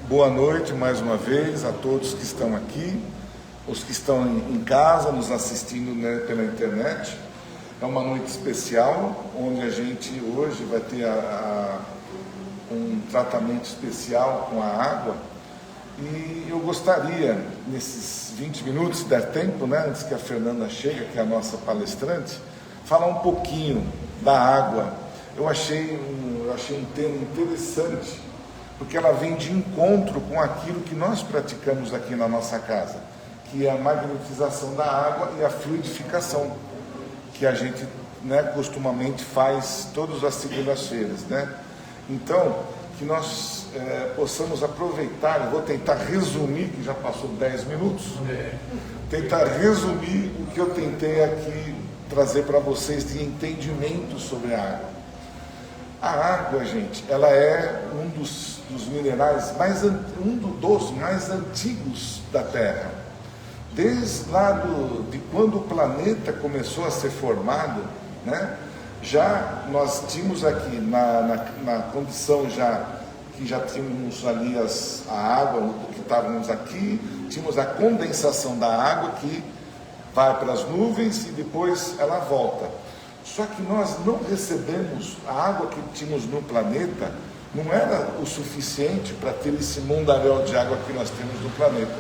Boa noite mais uma vez a todos que estão aqui, os que estão em casa nos assistindo, né, pela internet. É uma noite especial, onde a gente hoje vai ter um tratamento especial com a água. E eu gostaria, nesses 20 minutos, se der tempo, né, antes que a Fernanda chegue, que é a nossa palestrante, falar um pouquinho da água. Eu achei um tema interessante, porque ela vem de encontro com aquilo que nós praticamos aqui na nossa casa, que é a magnetização da água e a fluidificação, que a gente, né, costumamente faz todas as segundas-feiras, né? Então, que nós possamos aproveitar, eu vou tentar resumir, que já passou 10 minutos, tentar resumir o que eu tentei aqui trazer para vocês de entendimento sobre a água. A água, gente, ela é um dos minerais, dos mais antigos da Terra. Desde lá de quando o planeta começou a ser formado, né, já nós tínhamos aqui, na condição que já tínhamos ali a água, que estávamos aqui, tínhamos a condensação da água que vai para as nuvens e depois ela volta. Só que nós não recebemos a água que tínhamos no planeta, não era o suficiente para ter esse mundaréu de água que nós temos no planeta.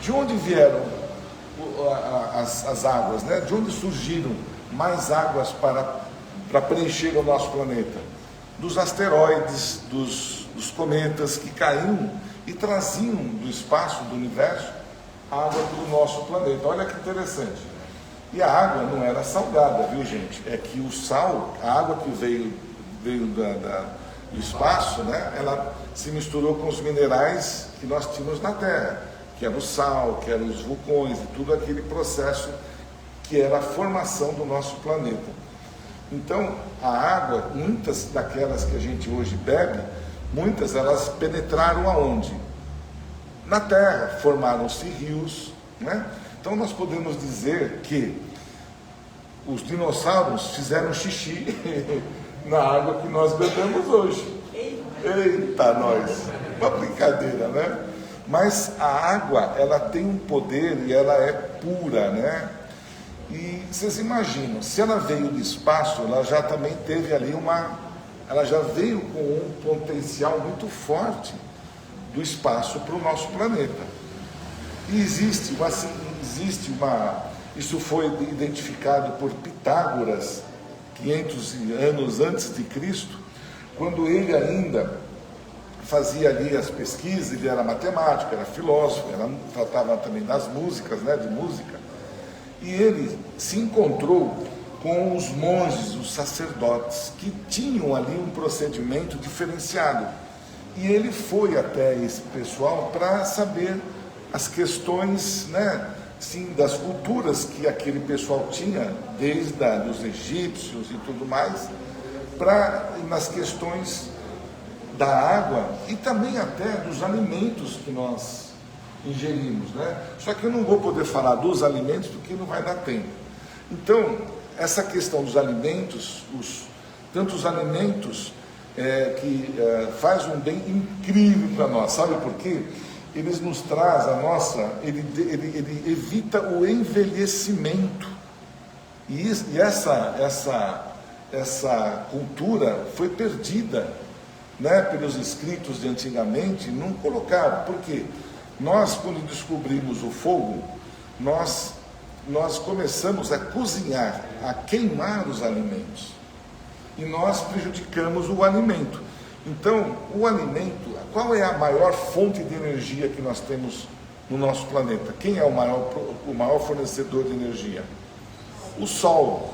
De onde vieram as águas, né? De onde surgiram mais águas para preencher o nosso planeta? Dos asteroides, dos cometas que caíam e traziam do espaço, do universo, água para o nosso planeta. Olha que interessante. E a água não era salgada, viu, gente? É que o sal, a água que veio do espaço, né? Ela se misturou com os minerais que nós tínhamos na Terra, que era o sal, que eram os vulcões e tudo aquele processo que era a formação do nosso planeta. Então, a água, muitas daquelas que a gente hoje bebe, muitas elas penetraram aonde? Na Terra, formaram-se rios, né? Então nós podemos dizer que os dinossauros fizeram xixi na água que nós bebemos hoje. Eita, nós! Uma brincadeira, né? Mas a água, ela tem um poder e ela é pura, né? E vocês imaginam, se ela veio do espaço, ela já também teve ali ela já veio com um potencial muito forte do espaço para o nosso planeta. E isso foi identificado por Pitágoras, 500 anos antes de Cristo, quando ele ainda fazia ali as pesquisas. Ele era matemático, era filósofo, tratava também das músicas, né, de música, e ele se encontrou com os monges, os sacerdotes, que tinham ali um procedimento diferenciado, e ele foi até esse pessoal para saber as questões, né, sim, das culturas que aquele pessoal tinha, desde dos egípcios e tudo mais, nas questões da água e também até dos alimentos que nós ingerimos, né? Só que eu não vou poder falar dos alimentos porque não vai dar tempo. Então, essa questão dos alimentos, tantos alimentos que faz um bem incrível para nós, sabe por quê? Eles nos traz ele evita o envelhecimento. E essa cultura foi perdida, né, pelos escritos de antigamente, não colocaram. Porque nós, quando descobrimos o fogo, nós começamos a cozinhar, a queimar os alimentos. E nós prejudicamos o alimento. Então, o alimento, qual é a maior fonte de energia que nós temos no nosso planeta? Quem é o maior fornecedor de energia? O Sol.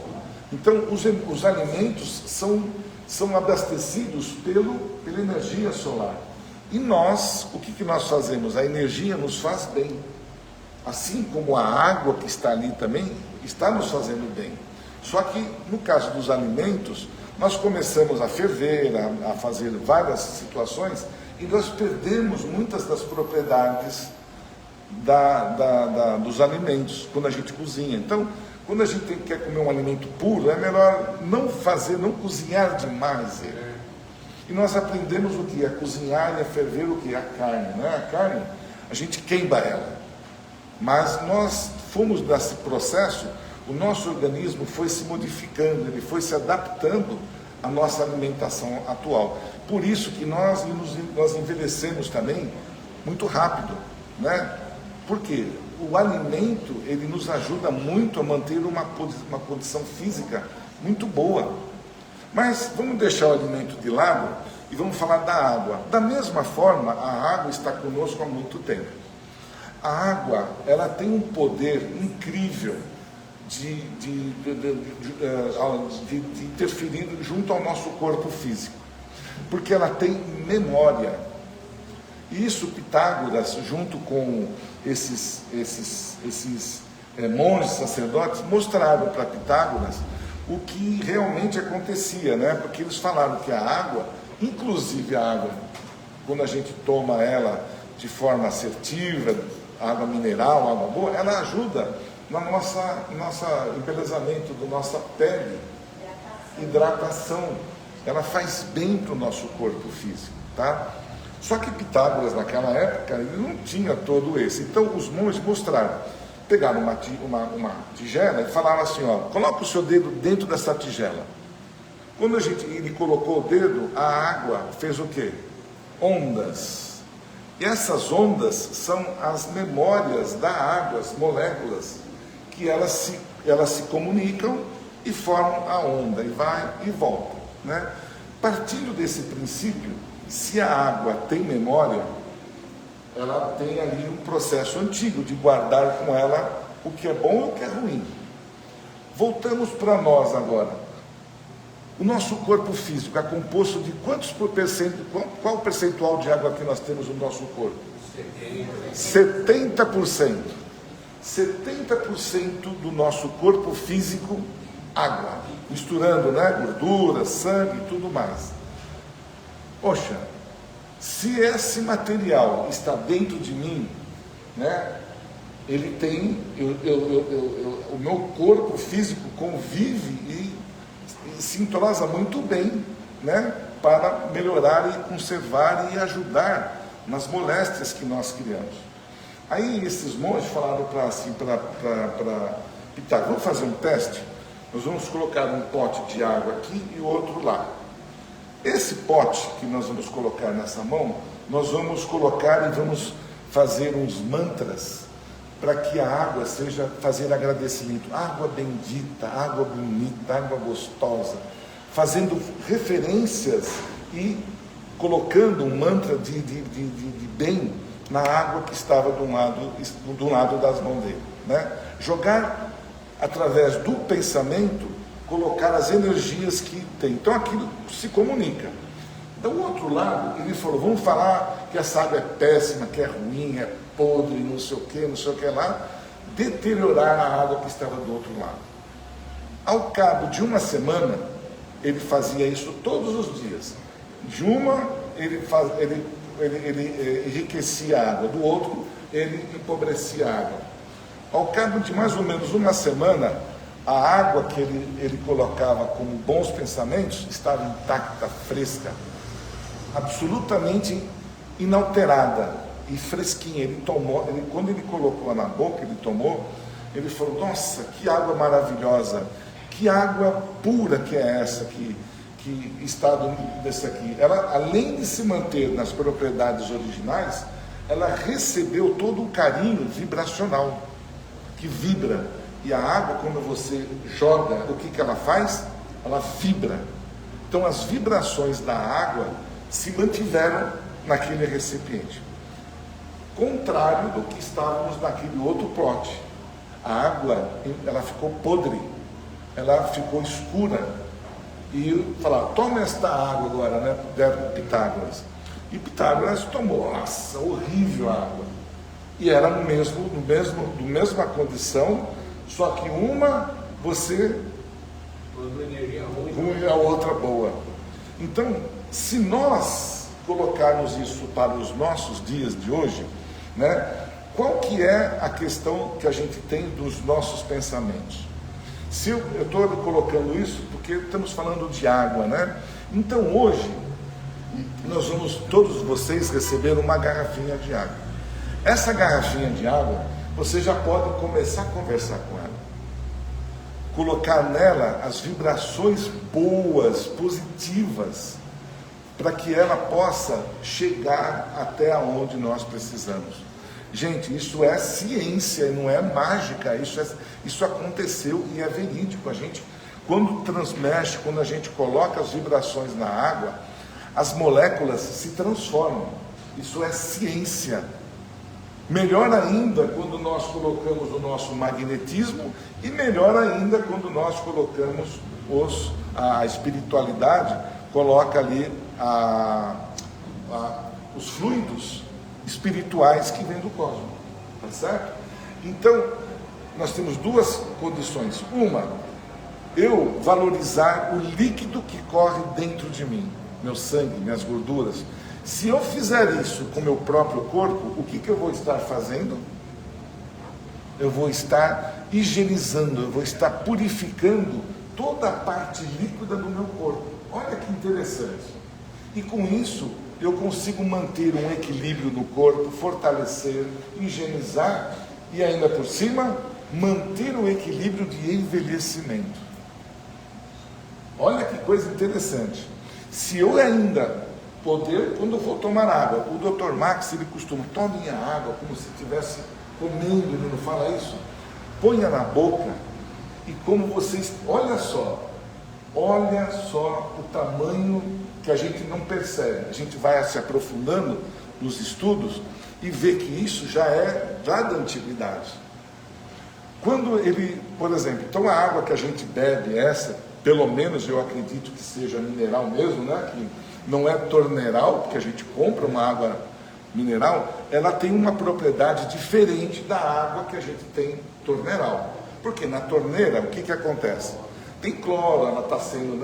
Então, os alimentos são abastecidos pela energia solar. E nós, o que nós fazemos? A energia nos faz bem. Assim como a água que está ali também está nos fazendo bem. Só que, no caso dos alimentos, nós começamos a ferver, a fazer várias situações, e nós perdemos muitas das propriedades dos alimentos quando a gente cozinha. Então, quando a gente quer comer um alimento puro, é melhor não cozinhar demais ele. E nós aprendemos o que? A cozinhar e a ferver o que? A carne, né? A carne, a gente queima ela. Mas nós fomos nesse processo, o nosso organismo foi se modificando, ele foi se adaptando à nossa alimentação atual. Por isso que nós envelhecemos também muito rápido, né? Por quê? O alimento, ele nos ajuda muito a manter uma condição física muito boa. Mas vamos deixar o alimento de lado e vamos falar da água. Da mesma forma, a água está conosco há muito tempo. A água, ela tem um poder incrível de interferir junto ao nosso corpo físico, porque ela tem memória. E isso Pitágoras, junto com esses monges sacerdotes, mostraram para Pitágoras o que realmente acontecia, né? Porque eles falaram que a água, inclusive a água, quando a gente toma ela de forma assertiva, água mineral, água boa, ela ajuda no nosso embelezamento da nossa pele, hidratação, ela faz bem para o nosso corpo físico, tá? Só que Pitágoras, naquela época, ele não tinha todo esse. Então, os monges mostraram, pegaram uma tigela e falaram assim, ó, coloca o seu dedo dentro dessa tigela. Quando ele colocou o dedo, a água fez o quê? Ondas. E essas ondas são as memórias da água, as moléculas, que elas se comunicam e formam a onda, e vai e volta, né? Partindo desse princípio, se a água tem memória, ela tem ali um processo antigo de guardar com ela o que é bom e o que é ruim. Voltamos para nós agora. O nosso corpo físico é composto de quantos por cento, qual o percentual de água que nós temos no nosso corpo? 70%. 70% do nosso corpo físico, água. Misturando, né? Gordura, sangue e tudo mais. Poxa, se esse material está dentro de mim, né? Ele tem, o meu corpo físico convive e se entrosa muito bem, né? Para melhorar e conservar e ajudar nas moléstias que nós criamos. Aí esses monges falaram para Pitágoras, vamos fazer um teste? Nós vamos colocar um pote de água aqui e o outro lá. Esse pote que nós vamos colocar nessa mão, nós vamos colocar e vamos fazer uns mantras para que a água seja, fazer agradecimento. Água bendita, água bonita, água gostosa. Fazendo referências e colocando um mantra de bem na água que estava do lado das mãos dele, né? Jogar através do pensamento, colocar as energias que tem. Então aquilo se comunica. Do outro lado, ele falou, vamos falar que essa água é péssima, que é ruim, é podre, não sei o que lá, deteriorar a água que estava do outro lado. Ao cabo de uma semana, ele fazia isso todos os dias. De uma, ele enriquecia a água, do outro, ele empobrecia a água. Ao cabo de mais ou menos uma semana, a água que ele colocava como bons pensamentos estava intacta, fresca, absolutamente inalterada e fresquinha. Ele tomou, quando ele colocou na boca, ele tomou, ele falou, nossa, que água maravilhosa, que água pura que é essa que está desse aqui. Ela, além de se manter nas propriedades originais, ela recebeu todo o carinho vibracional, que vibra. E a água, quando você joga, o que ela faz? Ela vibra. Então as vibrações da água se mantiveram naquele recipiente. Contrário do que estávamos naquele outro pote. A água, ela ficou podre, ela ficou escura. E falaram, toma esta água agora, né? Deram Pitágoras. E Pitágoras tomou, nossa, horrível a água. E era no mesma condição, só que uma você ruim e a outra boa. Então, se nós colocarmos isso para os nossos dias de hoje, né, qual que é a questão que a gente tem dos nossos pensamentos? Se eu estou colocando isso porque estamos falando de água, né? Então hoje nós vamos, todos vocês, receber uma garrafinha de água. Essa garrafinha de água, você já pode começar a conversar com ela. Colocar nela as vibrações boas, positivas, para que ela possa chegar até onde nós precisamos. Gente, isso é ciência, não é mágica, isso aconteceu e é verídico. A gente, quando transmexe, quando a gente coloca as vibrações na água, as moléculas se transformam. Isso é ciência. Melhor ainda quando nós colocamos o nosso magnetismo, e melhor ainda quando nós colocamos a espiritualidade, coloca ali os fluidos espirituais que vêm do cosmos, tá certo? Então, nós temos duas condições. Uma, eu valorizar o líquido que corre dentro de mim, meu sangue, minhas gorduras. Se eu fizer isso com o meu próprio corpo, o que eu vou estar fazendo? Eu vou estar higienizando, eu vou estar purificando toda a parte líquida do meu corpo. Olha que interessante. E com isso, eu consigo manter um equilíbrio no corpo, fortalecer, higienizar e ainda por cima, manter o equilíbrio de envelhecimento. Olha que coisa interessante. Se eu ainda quando eu vou tomar água, o Dr. Max, ele costuma, tome a água como se estivesse comendo, ele não fala isso? Ponha na boca, e como vocês, olha só o tamanho que a gente não percebe. A gente vai se aprofundando nos estudos e vê que isso já é da antiguidade. Quando ele, por exemplo, então a água que a gente bebe, pelo menos eu acredito que seja mineral mesmo, né? Que não é torneiral, porque a gente compra uma água mineral, ela tem uma propriedade diferente da água que a gente tem torneiral. Porque na torneira, o que acontece? Tem cloro, ela está sendo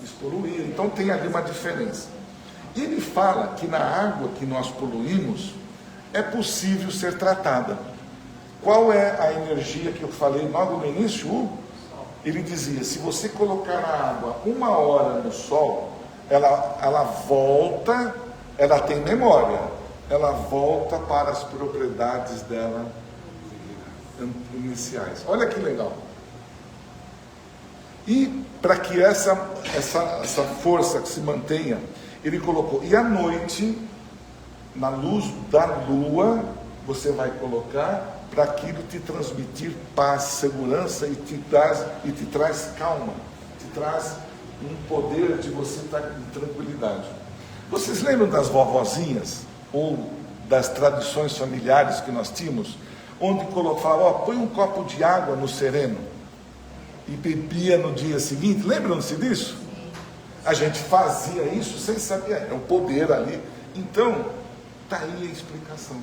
despoluída, então tem ali uma diferença. E ele fala que na água que nós poluímos, é possível ser tratada. Qual é a energia que eu falei logo no início? Ele dizia, se você colocar a água 1 hora no sol, ela volta, ela tem memória, ela volta para as propriedades dela iniciais. Olha que legal. E para que essa força se mantenha, ele colocou, e à noite, na luz da lua, você vai colocar para aquilo te transmitir paz, segurança e te traz calma, te traz um poder de você estar em tranquilidade. Vocês lembram das vovozinhas ou das tradições familiares que nós tínhamos, onde falava, põe um copo de água no sereno e bebia no dia seguinte? Lembram-se disso? A gente fazia isso sem saber, é o poder ali. Então, está aí a explicação.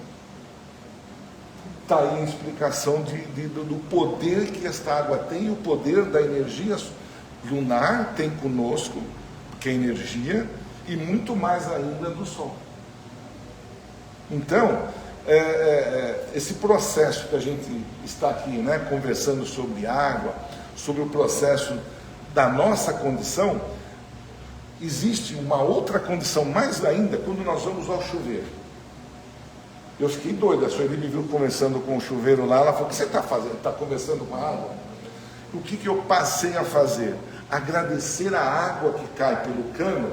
Está aí a explicação do poder que esta água tem, e o poder da energia lunar tem conosco, que é energia, e muito mais ainda do Sol. Então, esse processo que a gente está aqui, conversando sobre água, sobre o processo da nossa condição, existe uma outra condição mais ainda quando nós vamos ao chuveiro. Eu fiquei doido, a Sueli me viu conversando com o chuveiro lá, ela falou, o que você está fazendo? Está conversando com a água? O que eu passei a fazer? Agradecer a água que cai pelo cano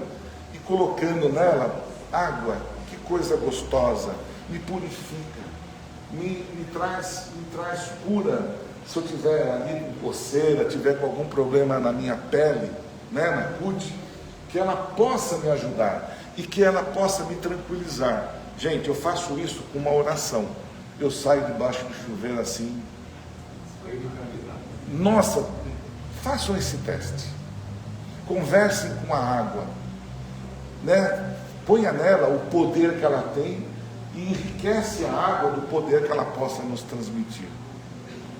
e colocando nela água, que coisa gostosa, me purifica, me traz cura. Se eu tiver ali com coceira, tiver com algum problema na minha pele, na cude, que ela possa me ajudar e que ela possa me tranquilizar. Gente, eu faço isso com uma oração. Eu saio debaixo do chuveiro assim. Nossa, façam esse teste. Conversem com a água, Ponha nela o poder que ela tem e enriquece a água do poder que ela possa nos transmitir.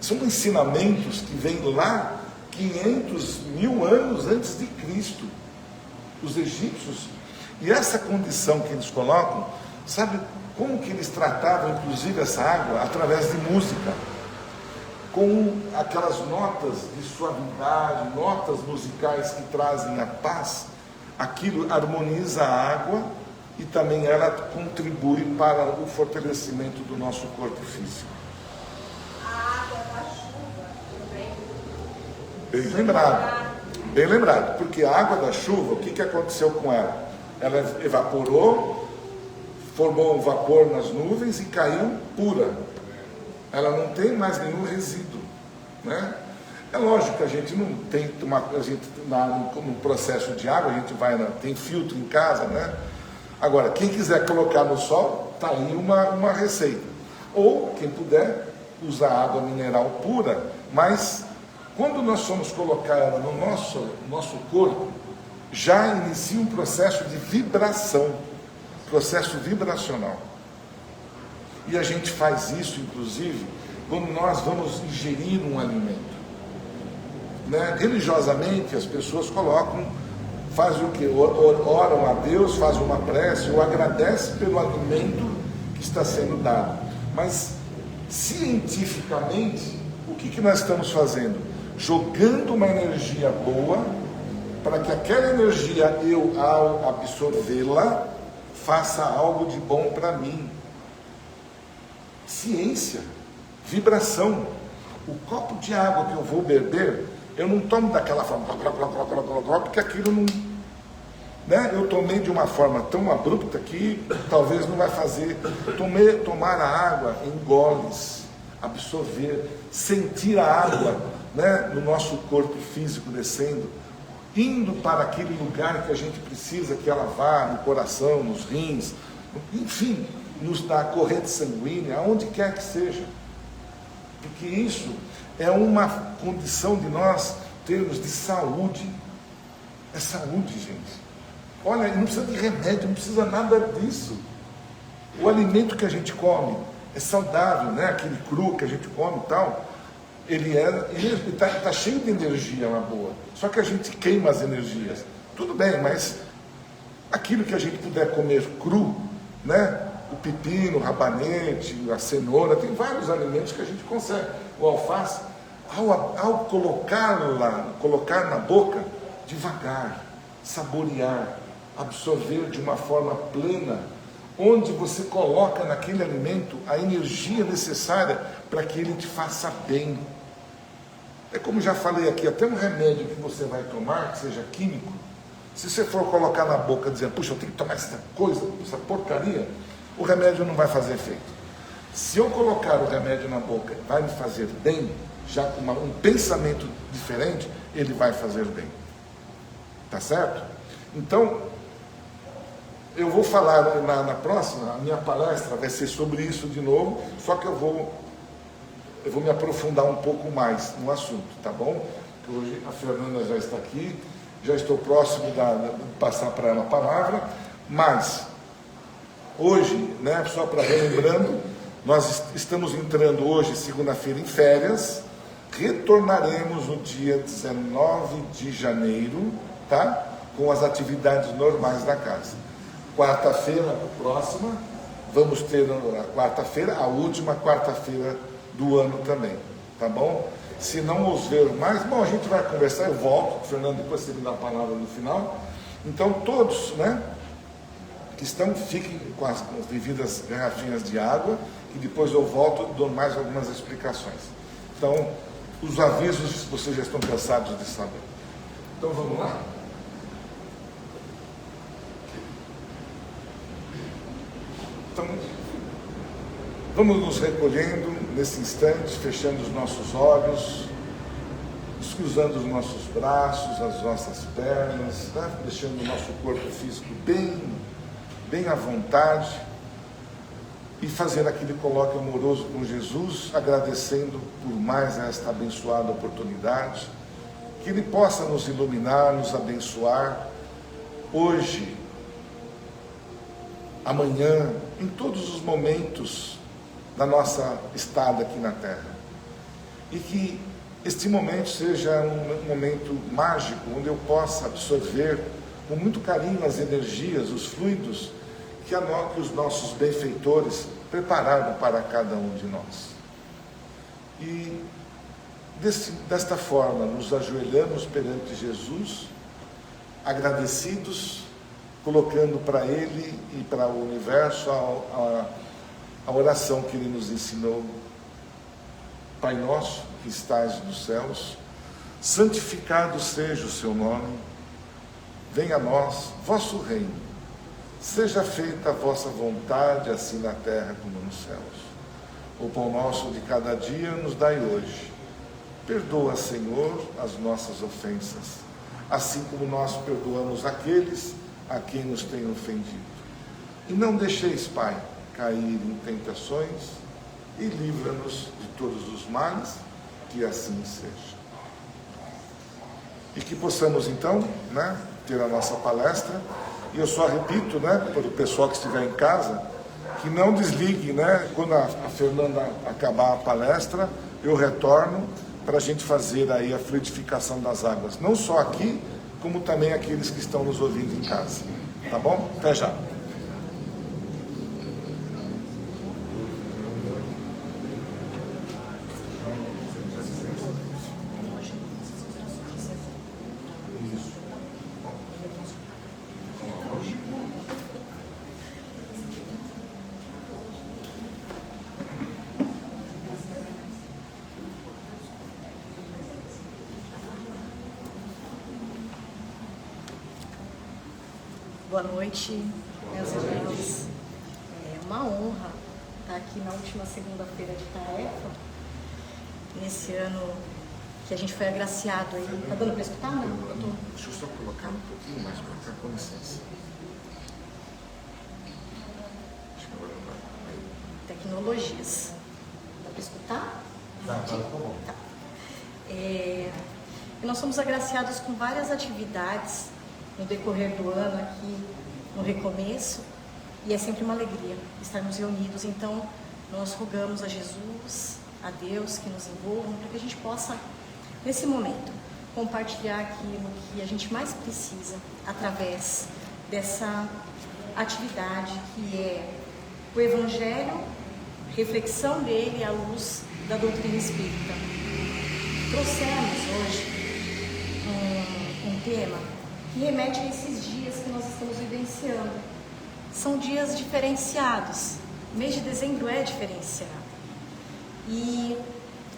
São ensinamentos que vêm lá 500, 1000 anos antes de Cristo. Os egípcios, e essa condição que eles colocam, sabe como que eles tratavam inclusive essa água? Através de música, com aquelas notas de suavidade, notas musicais que trazem a paz. aquilo harmoniza a água e também ela contribui para o fortalecimento do nosso corpo físico. A água da chuva também. Bem lembrado, bem lembrado, porque a água da chuva, o que aconteceu com ela? Ela evaporou, formou um vapor nas nuvens e caiu pura. Ela não tem mais nenhum resíduo, né? É lógico que a gente não tem no processo de água, a gente tem filtro em casa, né? Agora, quem quiser colocar no sol, está aí uma receita. Ou, quem puder, usar água mineral pura, mas quando nós formos colocar ela no nosso corpo, já inicia um processo de vibração, processo vibracional. E a gente faz isso, inclusive, quando nós vamos ingerir um alimento. Né? Religiosamente, as pessoas fazem o quê? Oram a Deus, fazem uma prece, ou agradecem pelo alimento que está sendo dado. Mas, cientificamente, o que nós estamos fazendo? Jogando uma energia boa, para que aquela energia, ao absorvê-la, faça algo de bom para mim. Ciência, vibração. O copo de água que eu vou beber, eu não tomo daquela forma, porque aquilo não... Né? Eu tomei de uma forma tão abrupta que talvez não vai fazer. Tomar a água em goles, absorver, sentir a água, né, no nosso corpo físico descendo, indo para aquele lugar que a gente precisa que ela vá, no coração, nos rins, enfim, na corrente sanguínea, aonde quer que seja. Porque isso é uma condição de nós termos de saúde. É saúde, gente. Olha, não precisa de remédio, não precisa nada disso. O alimento que a gente come é saudável, né? Aquele cru que a gente come e tal, ele está cheio de energia lá boa. Só que a gente queima as energias. Tudo bem, mas aquilo que a gente puder comer cru, né? O pepino, o rabanete, a cenoura, tem vários alimentos que a gente consegue. O alface, ao colocar na boca, devagar, saborear, absorver de uma forma plena, onde você coloca naquele alimento a energia necessária para que ele te faça bem. É como já falei aqui, até um remédio que você vai tomar, que seja químico, se você for colocar na boca dizendo, puxa, eu tenho que tomar essa coisa, essa porcaria, o remédio não vai fazer efeito. Se eu colocar o remédio na boca, vai me fazer bem, já com um pensamento diferente, ele vai fazer bem. Tá certo? Então, eu vou falar na próxima, a minha palestra vai ser sobre isso de novo, só que eu vou me aprofundar um pouco mais no assunto, tá bom? Hoje a Fernanda já está aqui, já estou próximo de passar para ela a palavra, mas hoje, né, só para relembrando, nós estamos entrando hoje, segunda-feira, em férias, retornaremos no dia 19 de janeiro, tá? Com as atividades normais da casa. Quarta-feira próxima, vamos ter na quarta-feira, a última quarta-feira do ano também, tá bom? Se não os ver mais, bom, a gente vai conversar, eu volto, o Fernando, depois você me dá a palavra no final. Então todos, né, que fiquem com as devidas garrafinhas de água, e depois eu volto e dou mais algumas explicações. Então, os avisos vocês já estão cansados de saber. Então vamos lá? Então, vamos nos recolhendo nesse instante, fechando os nossos olhos, cruzando os nossos braços, as nossas pernas, tá? Deixando o nosso corpo físico bem à vontade e fazendo aquele colóquio amoroso com Jesus, agradecendo por mais esta abençoada oportunidade, que Ele possa nos iluminar, nos abençoar, hoje, amanhã, em todos os momentos da nossa estada aqui na Terra. E que este momento seja um momento mágico, onde eu possa absorver com muito carinho as energias, os fluidos que os nossos benfeitores prepararam para cada um de nós. E desta forma, nos ajoelhamos perante Jesus, agradecidos, colocando para Ele e para o universo a oração que Ele nos ensinou. Pai nosso que estais nos céus, santificado seja o seu nome, venha a nós vosso reino, seja feita a vossa vontade, assim na terra como nos céus. O pão nosso de cada dia nos dai hoje. Perdoa, Senhor, as nossas ofensas, assim como nós perdoamos aqueles a quem nos têm ofendido. E não deixeis, Pai, cair em tentações, e livra-nos de todos os males, que assim seja. E que possamos então, ter a nossa palestra. E eu só repito, para o pessoal que estiver em casa, que não desligue, quando a Fernanda acabar a palestra, eu retorno para a gente fazer aí a fluidificação das águas, não só aqui, como também aqueles que estão nos ouvindo em casa. Tá bom? Até já. Boa noite, meus irmãos. É uma honra estar aqui na última segunda-feira de tarefa, nesse ano que a gente foi agraciado aí. Tá dando para escutar? Não? Deixa eu só colocar um pouquinho mais para cá, com licença. Tecnologias. Dá para escutar? Tá bom. Tá. E nós somos agraciados com várias atividades no decorrer do ano aqui no recomeço, e é sempre uma alegria estarmos reunidos. Então nós rogamos a Jesus, a Deus, que nos envolvam, para que a gente possa, nesse momento, compartilhar aquilo que a gente mais precisa através dessa atividade que é o Evangelho, reflexão dele à luz da doutrina espírita. Trouxemos hoje um tema que remete a esses dias que nós estamos vivenciando. São dias diferenciados. O mês de dezembro é diferenciado. E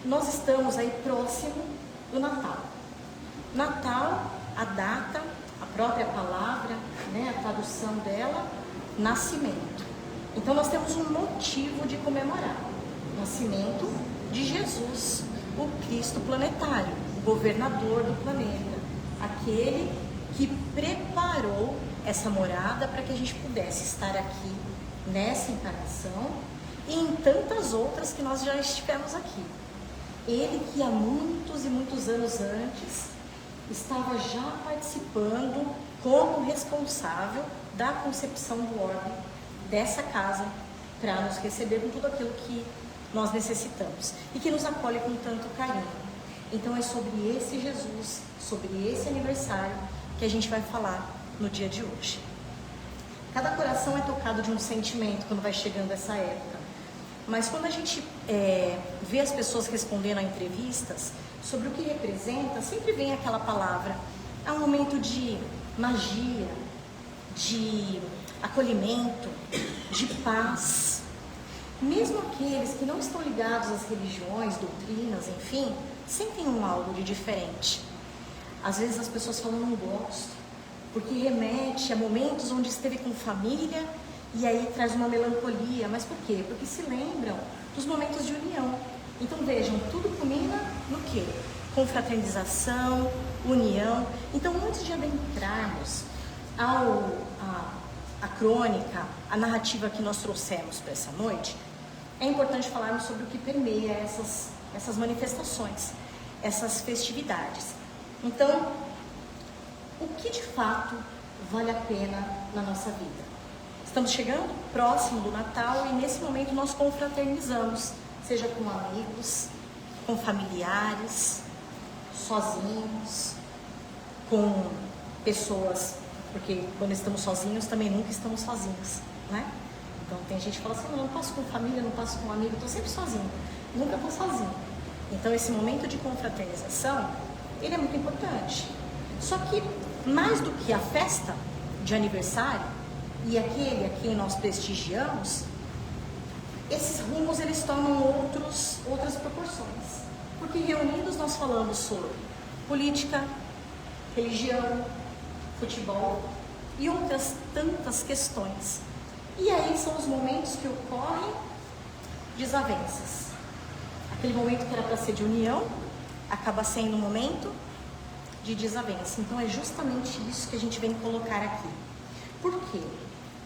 nós estamos aí próximo do Natal. Natal, a data, a própria palavra, a tradução dela, nascimento. Então nós temos um motivo de comemorar. O nascimento de Jesus, o Cristo planetário, o governador do planeta, aquele que preparou essa morada para que a gente pudesse estar aqui nessa encarnação e em tantas outras que nós já estivemos aqui. Ele que há muitos e muitos anos antes estava já participando como responsável da concepção do orbe dessa casa para nos receber com tudo aquilo que nós necessitamos e que nos acolhe com tanto carinho. Então é sobre esse Jesus, sobre esse aniversário que a gente vai falar no dia de hoje. Cada coração é tocado de um sentimento quando vai chegando essa época. Mas quando a gente vê as pessoas respondendo a entrevistas sobre o que representa, sempre vem aquela palavra. É um momento de magia, de acolhimento, de paz. Mesmo aqueles que não estão ligados às religiões, doutrinas, enfim, sentem algo de diferente. Às vezes as pessoas falam, não gosto, porque remete a momentos onde esteve com família e aí traz uma melancolia. Mas por quê? Porque se lembram dos momentos de união. Então vejam, tudo culmina no quê? Confraternização, união. Então antes de adentrarmos a crônica, a narrativa que nós trouxemos para essa noite, é importante falarmos sobre o que permeia essas manifestações, essas festividades. Então, o que de fato vale a pena na nossa vida? Estamos chegando próximo do Natal e nesse momento nós confraternizamos, seja com amigos, com familiares, sozinhos, com pessoas, porque quando estamos sozinhos também nunca estamos sozinhos, Então tem gente que fala assim, não passo com família, não passo com amigo, estou sempre sozinho, nunca estou sozinho. Então esse momento de confraternização, ele é muito importante. Só que mais do que a festa de aniversário e aquele a quem nós prestigiamos, esses rumos eles tomam outras proporções. Porque reunidos nós falamos sobre política, religião, futebol e outras tantas questões. E aí são os momentos que ocorrem desavenças. Aquele momento que era para ser de união, acaba sendo um momento de desavença. Então é justamente isso que a gente vem colocar aqui. Por quê?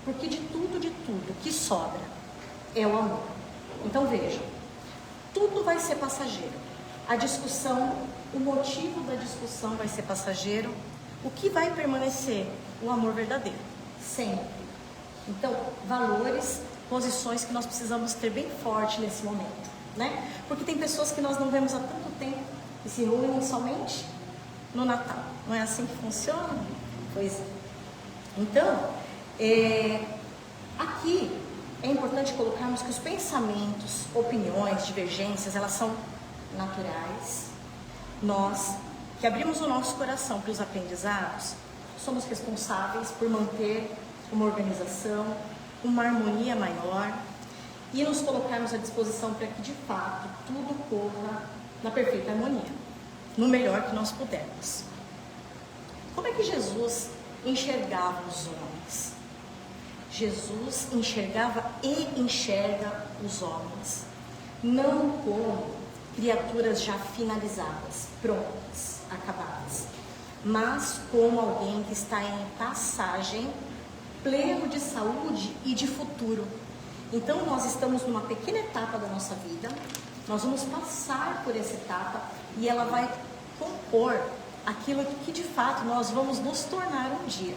Porque de tudo que sobra é o amor. Então vejam, tudo vai ser passageiro. A discussão, o motivo da discussão vai ser passageiro. O que vai permanecer? O amor verdadeiro, sempre. Então, valores, posições que nós precisamos ter bem forte nesse momento, né? Porque tem pessoas que nós não vemos há tanto tempo e se reúnem somente no Natal. Não é assim que funciona? Pois é. Então, aqui é importante colocarmos que os pensamentos, opiniões, divergências, elas são naturais. Nós, que abrimos o nosso coração para os aprendizados, somos responsáveis por manter uma organização, uma harmonia maior e nos colocarmos à disposição para que, de fato, tudo corra na perfeita harmonia, no melhor que nós pudermos. Como é que Jesus enxergava os homens? Jesus enxergava e enxerga os homens, não como criaturas já finalizadas, prontas, acabadas, mas como alguém que está em passagem, pleno de saúde e de futuro. Então nós estamos numa pequena etapa da nossa vida, nós vamos passar por essa etapa e ela vai compor aquilo que de fato nós vamos nos tornar um dia.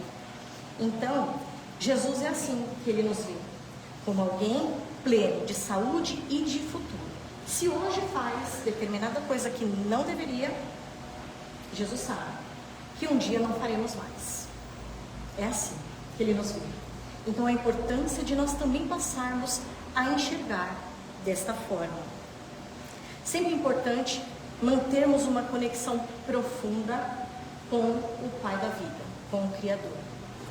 Então, Jesus é assim que ele nos vê, como alguém pleno de saúde e de futuro. Se hoje faz determinada coisa que não deveria, Jesus sabe que um dia não faremos mais. É assim que ele nos vê. Então a importância de nós também passarmos a enxergar desta forma. Sempre importante mantermos uma conexão profunda com o Pai da vida, com o Criador.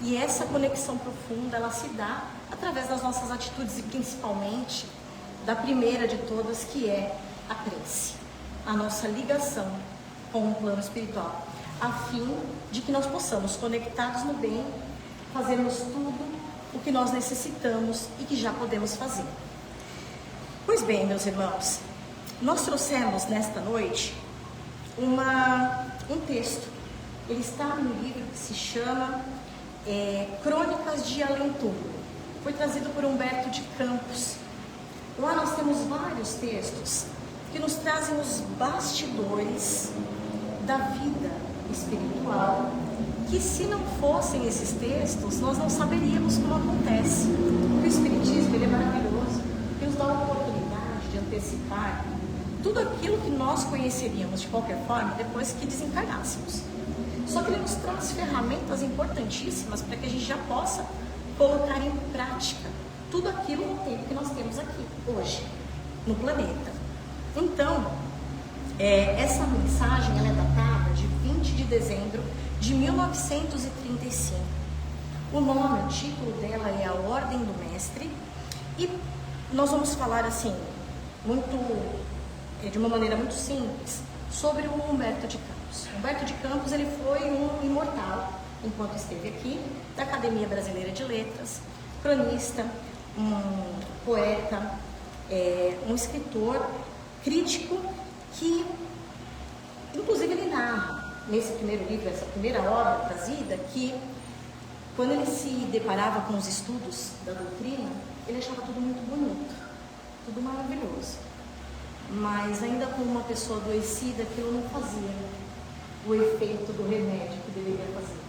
E essa conexão profunda, ela se dá através das nossas atitudes e principalmente da primeira de todas, que é a prece, a nossa ligação com o plano espiritual, a fim de que nós possamos, conectados no bem, fazermos tudo o que nós necessitamos e que já podemos fazer. Pois bem, meus irmãos, nós trouxemos nesta noite um texto. Ele está no livro que se chama Crônicas de Além-Túmulo. Foi trazido por Humberto de Campos. Lá nós temos vários textos que nos trazem os bastidores da vida espiritual, que se não fossem esses textos, nós não saberíamos como acontece. O Espiritismo, ele é maravilhoso, ele nos dá a oportunidade de antecipar tudo aquilo que nós conheceríamos de qualquer forma depois que desencarnássemos. Só que ele nos traz ferramentas importantíssimas para que a gente já possa colocar em prática tudo aquilo no tempo que nós temos aqui, hoje, no planeta. Então, essa mensagem ela é datada de 20 de dezembro de 1935. O nome, o título dela é A Ordem do Mestre, e nós vamos falar assim, de uma maneira muito simples, sobre o Humberto de Campos. Humberto de Campos, ele foi um imortal, enquanto esteve aqui, da Academia Brasileira de Letras, cronista, um poeta, um escritor, crítico, que inclusive ele narra nesse primeiro livro, essa primeira obra trazida, que quando ele se deparava com os estudos da doutrina, ele achava tudo muito bonito, tudo maravilhoso, mas ainda como uma pessoa adoecida, aquilo não fazia o efeito do remédio que deveria fazer.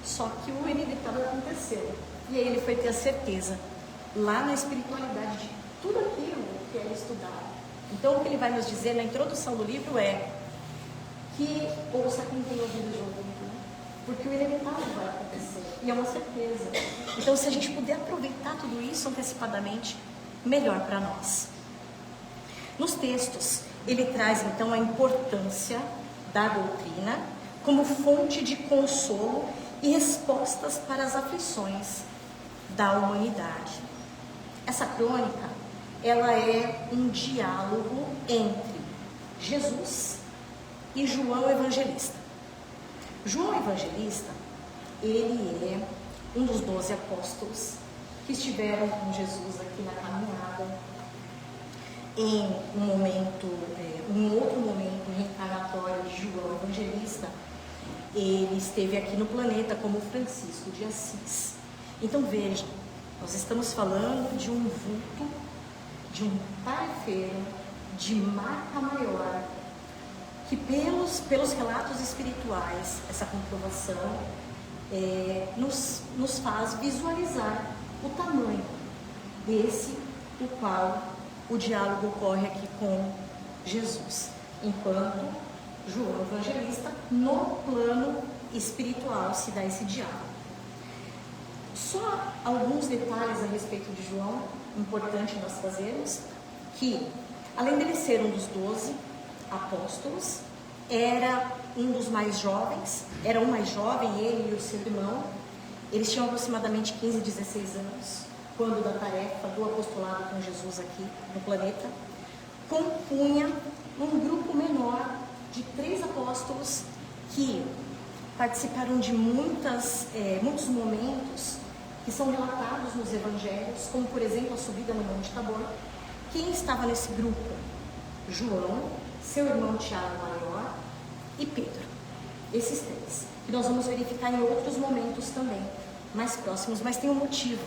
Só que o inevitável aconteceu, e aí ele foi ter a certeza lá na espiritualidade de tudo aquilo que era estudado. Então o que ele vai nos dizer na introdução do livro é que ouça quem tem ouvido de ouvir, porque o inevitável vai acontecer, e é uma certeza. Então, se a gente puder aproveitar tudo isso antecipadamente, melhor para nós. Nos textos, ele traz então a importância da doutrina como fonte de consolo e respostas para as aflições da humanidade. Essa crônica, ela é um diálogo entre Jesus e João Evangelista. João Evangelista, ele é um dos 12 apóstolos que estiveram com Jesus aqui na caminhada em um outro momento reencarnatório de João Evangelista. Ele esteve aqui no planeta como Francisco de Assis. Então vejam, nós estamos falando de um vulto, de um tarefeiro, de marca maior, que pelos relatos espirituais, essa comprovação nos faz visualizar o tamanho desse o qual o diálogo ocorre aqui com Jesus, enquanto João Evangelista, no plano espiritual, se dá esse diálogo. Só alguns detalhes a respeito de João, importante nós fazermos, que além dele ser um dos 12 apóstolos, era um dos mais jovens, era o mais jovem, ele e o seu irmão. Eles tinham aproximadamente 15, 16 anos, quando da tarefa do apostolado com Jesus aqui no planeta. Compunha um grupo menor de 3 apóstolos que participaram de muitos momentos que são relatados nos evangelhos, como por exemplo a subida no Monte Tabor. Quem estava nesse grupo? João, seu irmão Tiago maior e Pedro. Esses 3. E nós vamos verificar em outros momentos também, mais próximos, mas tem um motivo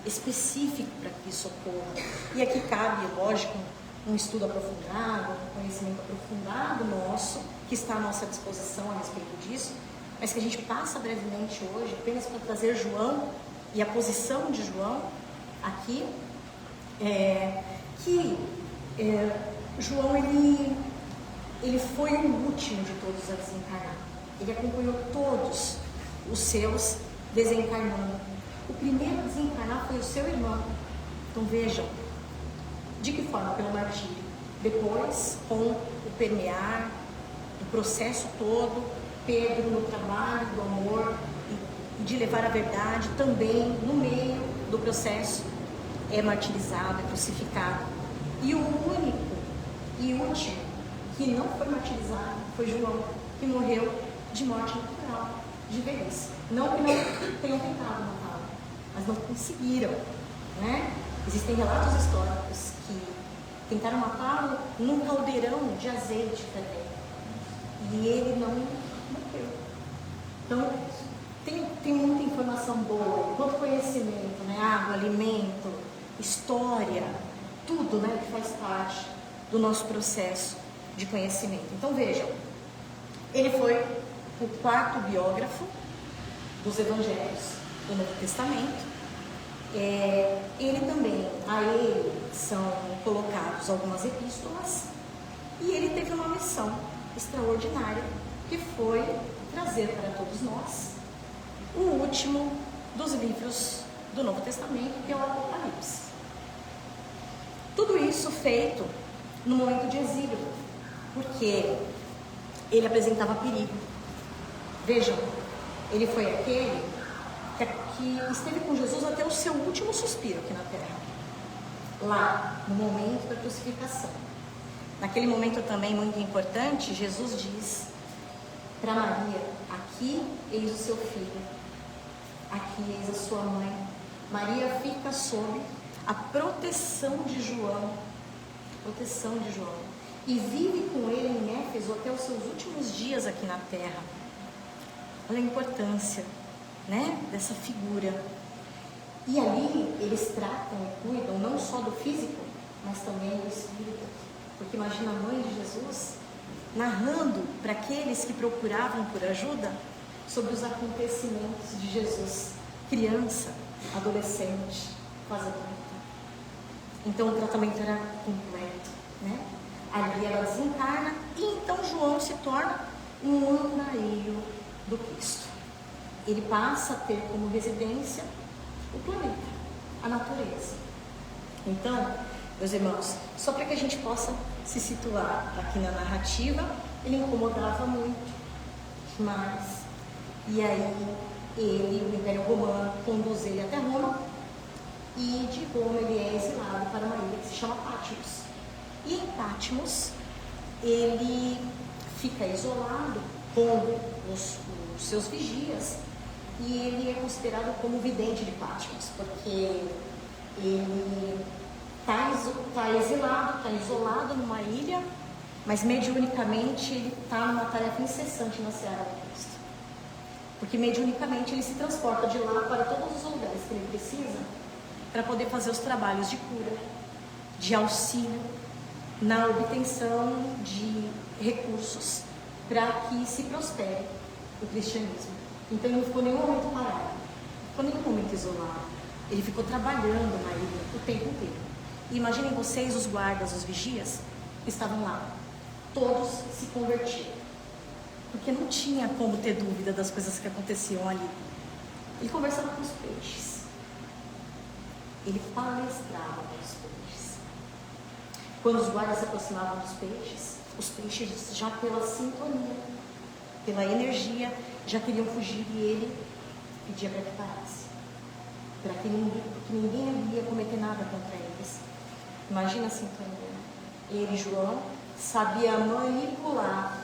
específico para que isso ocorra. E aqui cabe, lógico, um estudo aprofundado, um conhecimento aprofundado nosso, que está à nossa disposição a respeito disso, mas que a gente passa brevemente hoje, apenas para trazer João e a posição de João aqui, João, ele foi o último de todos a desencarnar. Ele acompanhou todos os seus desencarnando. O primeiro a desencarnar foi o seu irmão. Então vejam, de que forma? Pelo martírio. Depois, com o permear do processo todo, Pedro no trabalho do amor e de levar a verdade, também no meio do processo é martirizado, é crucificado. E o único e último que não foi martirizado foi João, que morreu de morte natural, de velhice. Não que não tenham tentado matá-lo, mas não conseguiram, né? Existem relatos históricos que tentaram matá-lo num caldeirão de azeite também, e ele não morreu. Então, tem muita informação boa, todo conhecimento, né? Água, alimento, história, tudo, né, que faz parte do nosso processo de conhecimento. Então vejam, ele foi o 4º biógrafo dos evangelhos do Novo Testamento. Ele também, a ele são colocados algumas epístolas, e ele teve uma missão extraordinária, que foi trazer para todos nós o último dos livros do Novo Testamento, que é o Apocalipse. Tudo isso feito no momento de exílio, porque ele apresentava perigo. Vejam, ele foi aquele que esteve com Jesus até o seu último suspiro aqui na terra, lá no momento da crucificação. Naquele momento também muito importante, Jesus diz para Maria: aqui eis o seu filho, aqui eis a sua mãe. Maria fica sob a proteção de João, e vive com ele em Éfeso até os seus últimos dias aqui na terra. Olha a importância, né, dessa figura. E ali eles tratam e cuidam não só do físico, mas também do espírito. Porque imagina a mãe de Jesus narrando para aqueles que procuravam por ajuda sobre os acontecimentos de Jesus, criança, adolescente, quase adulta. Então o tratamento era completo, né? Ali ela desencarna e então João se torna um andarilho do Cristo. Ele passa a ter como residência o planeta, a natureza. Então, meus irmãos, só para que a gente possa se situar aqui na narrativa, ele incomodava muito E aí o Império Romano conduz ele até Roma, e de Roma ele é exilado para uma ilha que se chama Patmos. E em Patmos ele fica isolado com os seus vigias, e ele é considerado como vidente de Patmos, porque ele está exilado, está isolado numa ilha, mas mediunicamente ele está numa tarefa incessante na seara de Cristo. Porque mediunicamente ele se transporta de lá para todos os lugares que ele precisa para poder fazer os trabalhos de cura, de auxílio, na obtenção de recursos para que se prospere o cristianismo. Então ele não ficou nenhum momento parado, não ficou nenhum momento isolado. Ele ficou trabalhando na ilha o tempo inteiro. E imaginem vocês, os guardas, os vigias, estavam lá. Todos se convertiam. Porque não tinha como ter dúvida das coisas que aconteciam ali. Ele conversava com os peixes. Ele palestrava com os peixes. Quando os guardas se aproximavam dos peixes, os peixes já pela sintonia, pela energia, já queriam fugir, e ele pedia para que parasse. Para que ninguém ia cometer nada contra eles. Imagina a sintonia. Ele, João, sabia manipular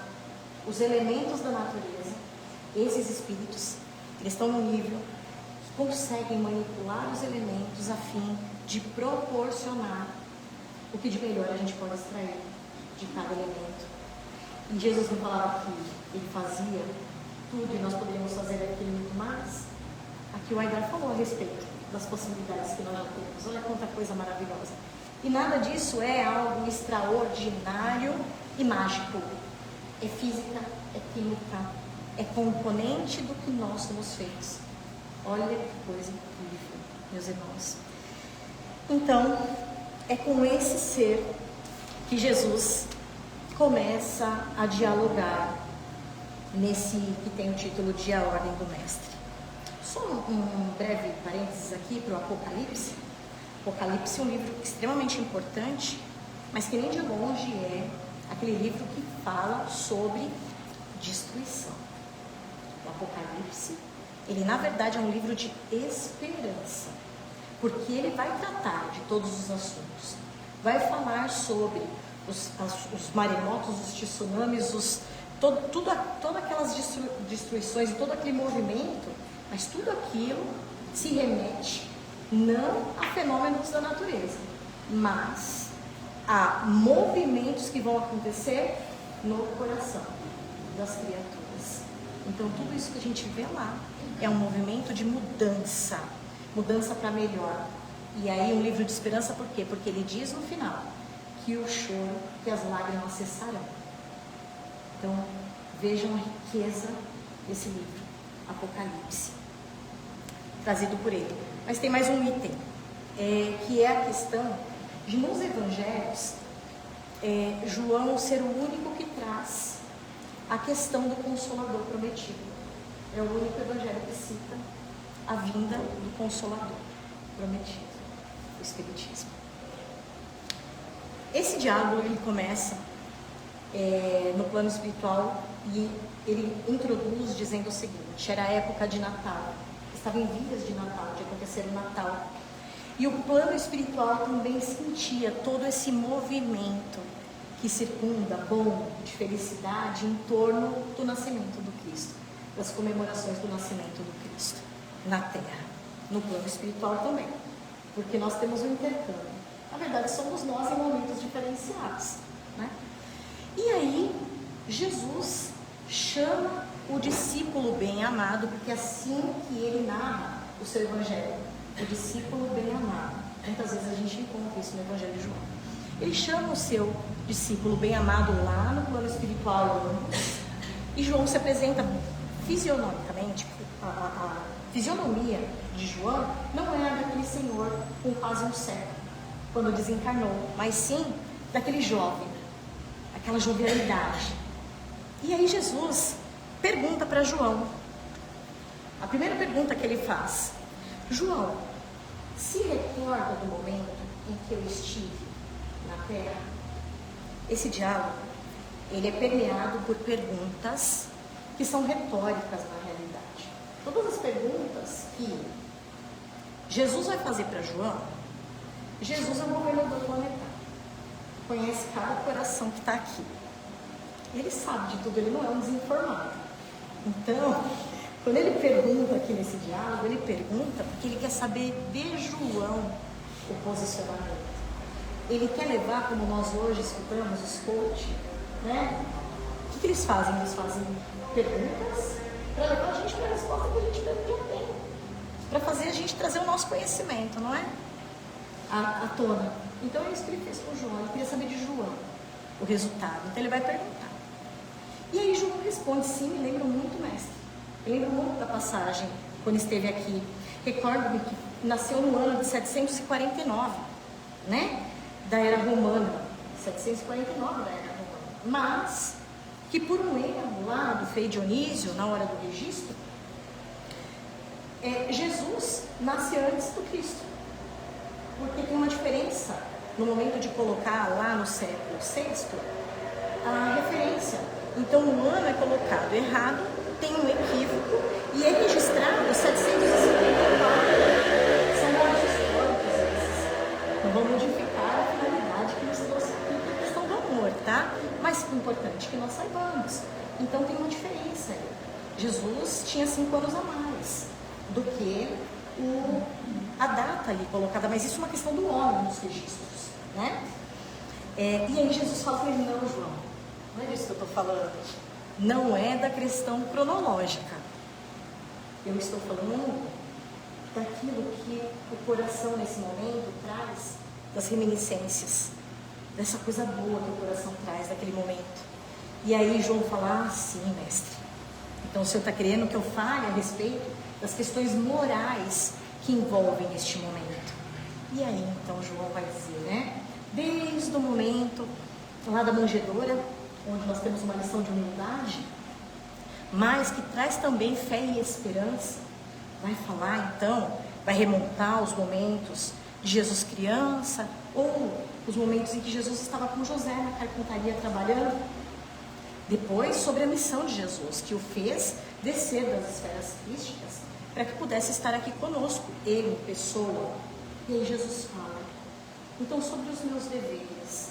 os elementos da natureza. Esses espíritos, eles estão no nível que conseguem manipular os elementos a fim de proporcionar o que de melhor a gente pode extrair de cada elemento. E Jesus não falava que ele fazia tudo e nós poderíamos fazer aquilo muito mais. Aqui o Aidar falou a respeito das possibilidades que nós já temos. Olha quanta coisa maravilhosa. E nada disso é algo extraordinário e mágico. É física, é química, é componente do que nós somos feitos. Olha que coisa incrível, meus irmãos. Então, é com esse ser que Jesus começa a dialogar nesse que tem o título de A Ordem do Mestre. Só um breve parênteses aqui para o Apocalipse. Apocalipse é um livro extremamente importante, mas que nem de longe é aquele livro que fala sobre destruição. O Apocalipse, ele na verdade é um livro de esperança, porque ele vai tratar de todos os assuntos. Vai falar sobre os maremotos, os tsunamis, todas aquelas destruições e todo aquele movimento, mas tudo aquilo se remete não a fenômenos da natureza, mas a movimentos que vão acontecer no coração das criaturas. Então tudo isso que a gente vê lá é um movimento de mudança para melhor. E aí um livro de esperança, por quê? Porque ele diz no final que o choro, que as lágrimas cessarão. Então vejam a riqueza desse livro, Apocalipse, trazido por ele. Mas tem mais um item, que é a questão de, nos evangelhos, João ser o único que traz a questão do Consolador prometido. É o único evangelho que cita a vinda do Consolador prometido, o Espiritismo. Esse diálogo ele começa no plano espiritual, e ele introduz dizendo o seguinte: era a época de Natal, estava em vias de Natal, de acontecer o Natal, e o plano espiritual também sentia todo esse movimento que circunda, bom, de felicidade em torno do nascimento do Cristo, das comemorações do nascimento do Cristo na Terra, no plano espiritual também, porque nós temos um intercâmbio. Na verdade, somos nós em momentos diferenciados, né? E aí, Jesus chama o discípulo bem-amado, porque é assim que ele narra o seu evangelho, o discípulo bem-amado. Muitas vezes a gente encontra isso no evangelho de João. Ele chama o seu discípulo bem-amado lá no plano espiritual, e João se apresenta fisionomicamente. A fisionomia de João não é a daquele senhor com quase um século, quando desencarnou, mas sim daquele jovem, aquela jovialidade. E aí Jesus pergunta para João, a primeira pergunta que ele faz: João, se recorda do momento em que eu estive na Terra? Esse diálogo, ele é permeado por perguntas que são retóricas na realidade. Todas as perguntas que Jesus vai fazer para João, Jesus é o governador planetário, conhece cada coração que está aqui. Ele sabe de tudo, ele não é um desinformado. Então, quando ele pergunta aqui nesse diálogo, ele pergunta porque ele quer saber de João o posicionamento. Ele quer levar, como nós hoje escutamos, os coaches, né? O que eles fazem? Eles fazem perguntas para levar a gente para a resposta que a gente já tem. Para fazer a gente trazer o nosso conhecimento, não é? À tona. Então é isso que ele fez com João. Ele queria saber de João o resultado. Então ele vai perguntar. E aí João responde: sim, me lembro muito, mestre. Eu lembro muito da passagem quando esteve aqui. Recordo-me que nasceu no ano de 749, né? Da era romana. 749 da era romana. Mas que por um erro lá do Frei Dionísio, na hora do registro, Jesus nasce antes do Cristo. Porque tem uma diferença no momento de colocar lá no século VI a referência. Então o ano é colocado errado, tem um equívoco e é registrado 754. São dados históricos esses. Não vão modificar a finalidade que nos trouxe aqui, que é a questão do amor, tá? Mas o importante é que nós saibamos. Então tem uma diferença aí. Jesus tinha 5 anos a mais do que a data ali colocada, mas isso é uma questão do homem nos registros, né? E aí Jesus fala para ele: não, João, não é disso que eu estou falando, não é da questão cronológica, eu estou falando daquilo que o coração nesse momento traz, das reminiscências, dessa coisa boa que o coração traz daquele momento. E aí João fala: ah, sim, mestre, então o senhor está querendo que eu fale a respeito das questões morais que envolvem este momento. E aí então João vai dizer, né? Desde o momento lá da manjedoura, onde nós temos uma lição de humildade, mas que traz também fé e esperança, vai falar então, vai remontar os momentos de Jesus criança, ou os momentos em que Jesus estava com José na carpintaria trabalhando. Depois sobre a missão de Jesus, que o fez descer das esferas crísticas para que pudesse estar aqui conosco, ele em pessoa. E aí Jesus fala: então sobre os meus deveres,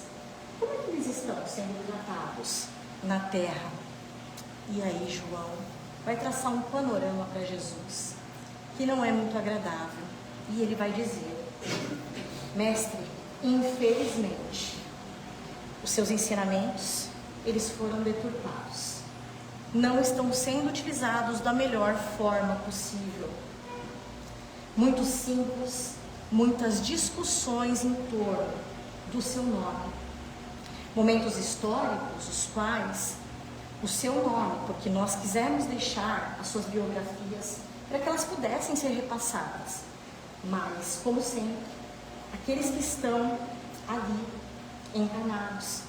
como é que eles estão sendo tratados na terra? E aí João vai traçar um panorama para Jesus que não é muito agradável, e ele vai dizer: mestre, infelizmente os seus ensinamentos, eles foram deturpados, não estão sendo utilizados da melhor forma possível. Muito simples, muitas discussões em torno do seu nome, momentos históricos, os quais o seu nome, porque nós quisemos deixar as suas biografias para que elas pudessem ser repassadas, mas, como sempre, aqueles que estão ali, encarnados,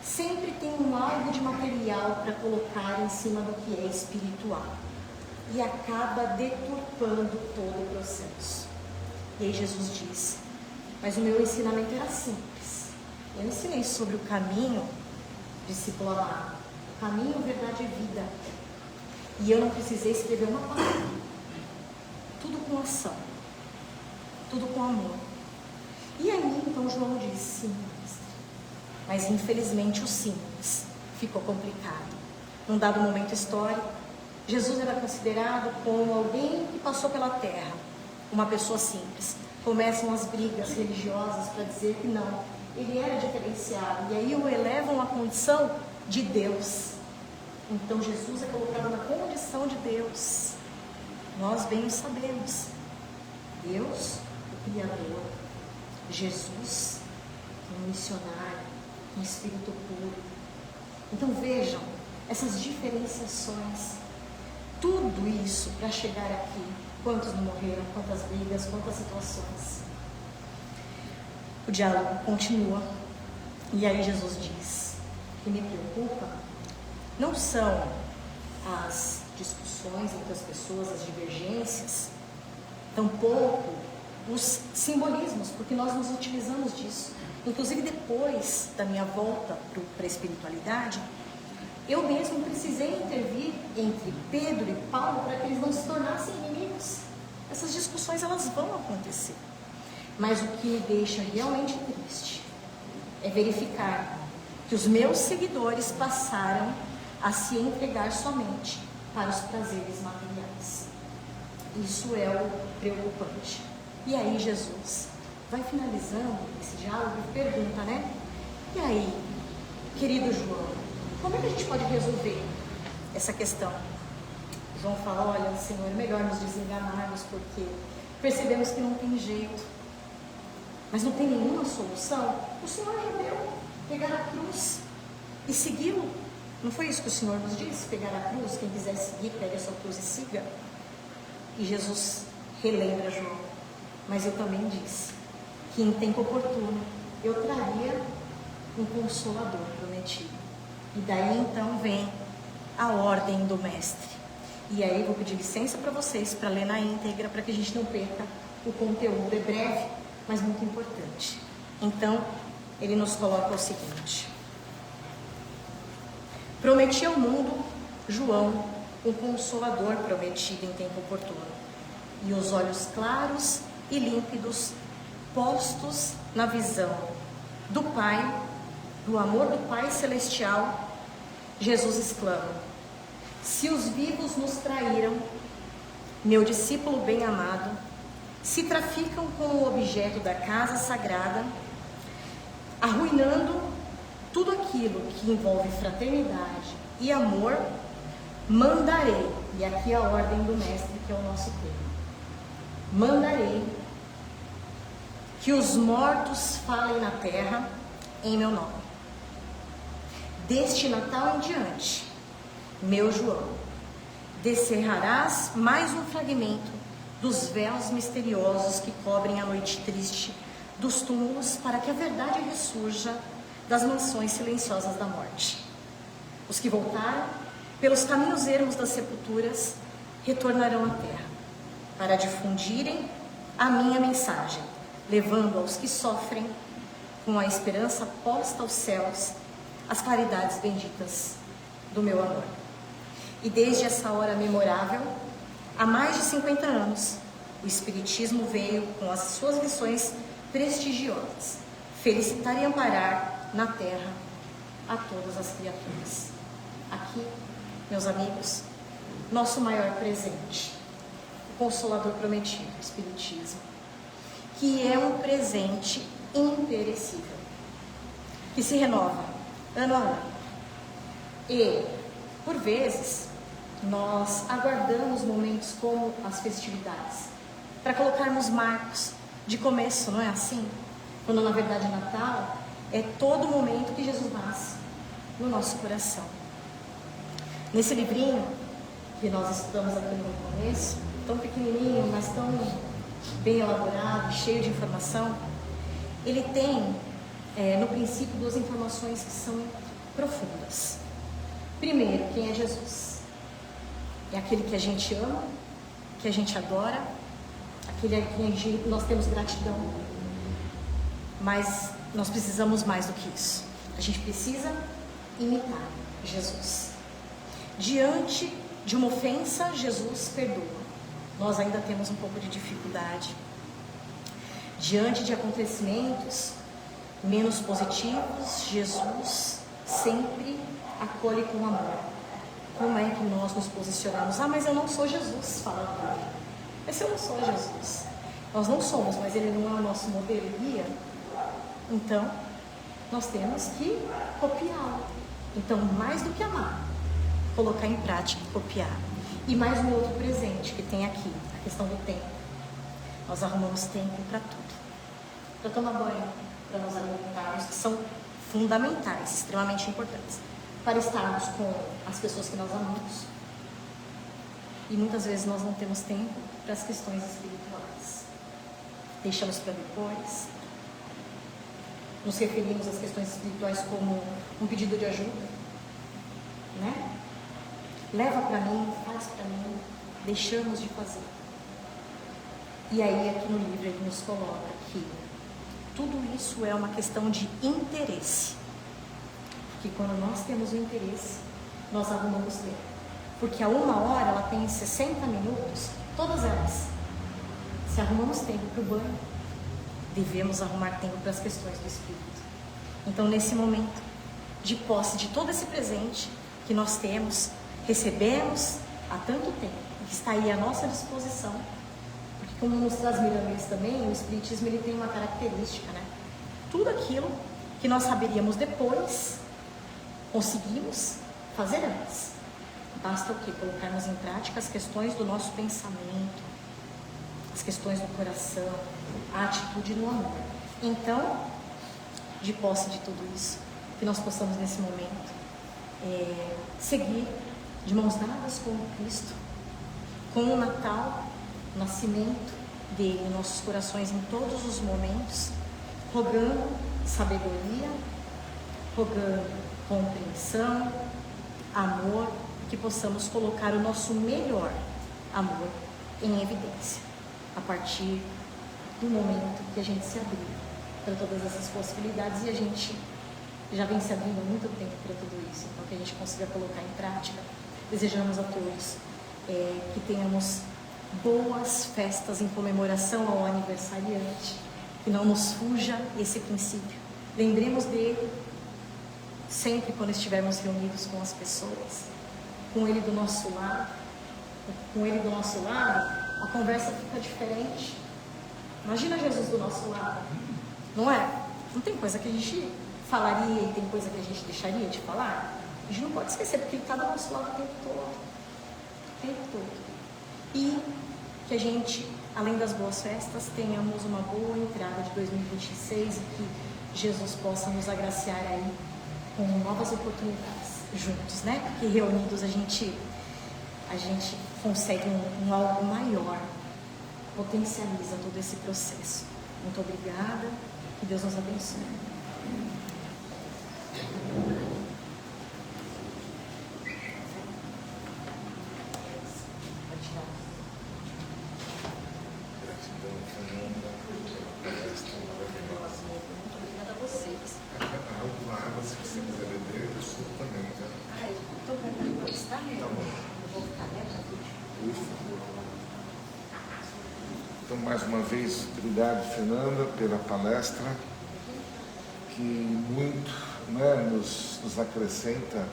sempre tem algo de material para colocar em cima do que é espiritual, e acaba deturpando todo o processo. E aí Jesus diz: mas o meu ensinamento era simples, eu ensinei sobre o caminho, discípulo amado, o caminho, verdade e vida, e eu não precisei escrever uma palavra, tudo com ação, tudo com amor. E aí então João diz: sim, mestre, mas infelizmente o simples ficou complicado. Num dado momento histórico, Jesus era considerado como alguém que passou pela terra, uma pessoa simples. Começam as brigas religiosas para dizer que não, ele era diferenciado, e aí o elevam à condição de Deus. Então Jesus é colocado na condição de Deus. Nós bem o sabemos, Deus, o Criador, Jesus, um missionário, um espírito puro. Então vejam essas diferenciações, tudo isso para chegar aqui. Quantos não morreram, quantas brigas, quantas situações. O diálogo continua, e aí Jesus diz: o que me preocupa não são as discussões entre as pessoas, as divergências, tampouco os simbolismos, porque nós nos utilizamos disso. Inclusive depois da minha volta para a espiritualidade, Eu mesmo precisei intervir entre Pedro e Paulo para que eles não se tornassem inimigos. Essas discussões elas vão acontecer. Mas o que me deixa realmente triste é verificar que os meus seguidores passaram a se entregar somente para os prazeres materiais. Isso é o preocupante. E aí Jesus vai finalizando esse diálogo e pergunta, né? E aí, querido João, como é que a gente pode resolver essa questão? João fala, olha, Senhor, é melhor nos desenganarmos porque percebemos que não tem jeito. Mas não tem nenhuma solução? O Senhor já deu, pegar a cruz e segui-lo. Não foi isso que o Senhor nos disse? Pegar a cruz, quem quiser seguir, pegue a sua cruz e siga. E Jesus relembra João, mas eu também disse que em tempo oportuno eu traria um consolador prometido. E daí então vem a ordem do mestre. E aí vou pedir licença para vocês para ler na íntegra, para que a gente não perca o conteúdo. É breve, mas muito importante. Então, ele nos coloca o seguinte: prometi ao mundo, João, um consolador prometido em tempo oportuno, e os olhos claros e límpidos postos na visão do Pai, do amor do Pai Celestial, Jesus exclama: se os vivos nos traíram, meu discípulo bem-amado, se traficam com o objeto da casa sagrada, arruinando tudo aquilo que envolve fraternidade e amor, mandarei, e aqui a ordem do mestre, que é o nosso tema, mandarei que os mortos falem na terra em meu nome. Deste Natal em diante, meu João, descerrarás mais um fragmento dos véus misteriosos que cobrem a noite triste dos túmulos, para que a verdade ressurja das mansões silenciosas da morte. Os que voltaram pelos caminhos ermos das sepulturas retornarão à terra para difundirem a minha mensagem, levando aos que sofrem, com a esperança posta aos céus, as claridades benditas do meu amor. E desde essa hora memorável, há mais de 50 anos, o Espiritismo veio com as suas lições prestigiosas, felicitar e amparar na terra a todas as criaturas. Aqui, meus amigos, nosso maior presente, o Consolador prometido, o Espiritismo, que é um presente imperecível, que se renova ano a ano. E, por vezes, nós aguardamos momentos como as festividades para colocarmos marcos de começo, não é assim? Quando na verdade Natal é todo momento que Jesus nasce no nosso coração. Nesse livrinho que nós estudamos aqui no começo, tão pequenininho, mas tão bem elaborado, cheio de informação, ele tem no princípio duas informações que são profundas. Primeiro, quem é Jesus? É aquele que a gente ama, que a gente adora, aquele a quem nós temos gratidão. Mas nós precisamos mais do que isso. A gente precisa imitar Jesus. Diante de uma ofensa, Jesus perdoa. Nós ainda temos um pouco de dificuldade. Diante de acontecimentos menos positivos, Jesus sempre acolhe com amor. Como é que nós nos posicionamos? Ah, mas eu não sou Jesus, fala a Bíblia. Mas se eu não sou Jesus, nós não somos, mas ele não é o nosso modelo e guia, então nós temos que copiá-lo. Então, mais do que amar, colocar em prática e copiar. E mais um outro presente que tem aqui, a questão do tempo. Nós arrumamos tempo para tudo. Para tomar banho, para nos alimentarmos, que são fundamentais, extremamente importantes, para estarmos com as pessoas que nós amamos. E muitas vezes nós não temos tempo para as questões espirituais. Deixamos para depois. Nos referimos às questões espirituais como um pedido de ajuda, né? Leva para mim, faz para mim, deixamos de fazer. E aí aqui no livro ele nos coloca que tudo isso é uma questão de interesse. Porque quando nós temos o interesse, nós arrumamos tempo. Porque a 1 hora ela tem 60 minutos, todas elas. Se arrumamos tempo para o banho, devemos arrumar tempo para as questões do Espírito. Então, nesse momento de posse de todo esse presente que nós temos, recebemos há tanto tempo, que está aí à nossa disposição, porque como nos traz Miramês também, o Espiritismo ele tem uma característica, né? Tudo aquilo que nós saberíamos depois, conseguimos fazer antes. Basta o quê? Colocarmos em prática as questões do nosso pensamento, as questões do coração, a atitude no amor. Então, de posse de tudo isso, que nós possamos nesse momento seguir de mãos dadas com o Cristo, com o Natal, o nascimento dele em nossos corações em todos os momentos, rogando sabedoria, rogando compreensão, amor, que possamos colocar o nosso melhor amor em evidência, a partir do momento que a gente se abrir para todas essas possibilidades, e a gente já vem se abrindo há muito tempo para tudo isso, então que a gente consiga colocar em prática. Desejamos a todos que tenhamos boas festas em comemoração ao aniversariante, que não nos fuja esse princípio. Lembremos dele sempre quando estivermos reunidos com as pessoas, com ele do nosso lado. Com ele do nosso lado, a conversa fica diferente. Imagina Jesus do nosso lado, não é? Não tem coisa que a gente falaria e tem coisa que a gente deixaria de falar. A gente não pode esquecer, porque ele está do nosso lado o tempo todo. O tempo todo. E que a gente, além das boas festas, tenhamos uma boa entrada de 2026 e que Jesus possa nos agraciar aí com novas oportunidades juntos, né? Porque reunidos a gente consegue um algo maior, potencializa todo esse processo. Muito obrigada, que Deus nos abençoe. Então, mais uma vez, obrigado, Fernanda, pela palestra, que muito, né, nos acrescenta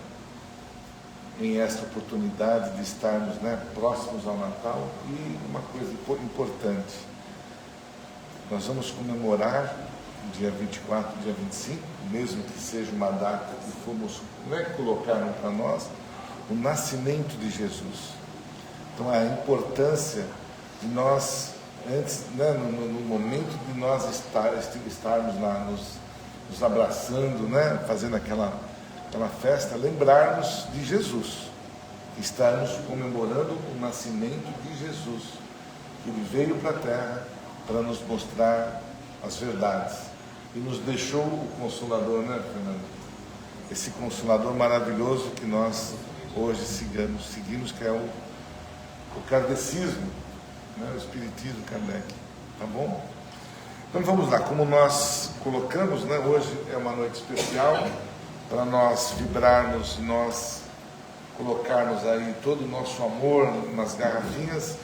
em esta oportunidade de estarmos, né, próximos ao Natal. E uma coisa importante, nós vamos comemorar dia 24, dia 25, mesmo que seja uma data que fomos, né, colocaram para nós, o nascimento de Jesus. Então, a importância de nós, antes, né, no momento de nós estarmos lá nos abraçando, né, fazendo aquela festa, lembrarmos de Jesus. Estarmos comemorando o nascimento de Jesus. Ele veio para a Terra para nos mostrar as verdades. E nos deixou o Consolador, né, Fernando? Esse Consolador maravilhoso que nós hoje seguimos, que é o kardecismo, né, o Espiritismo Kardec. Tá bom? Então vamos lá, como nós colocamos, né, hoje é uma noite especial para nós vibrarmos, nós colocarmos aí todo o nosso amor nas garrafinhas.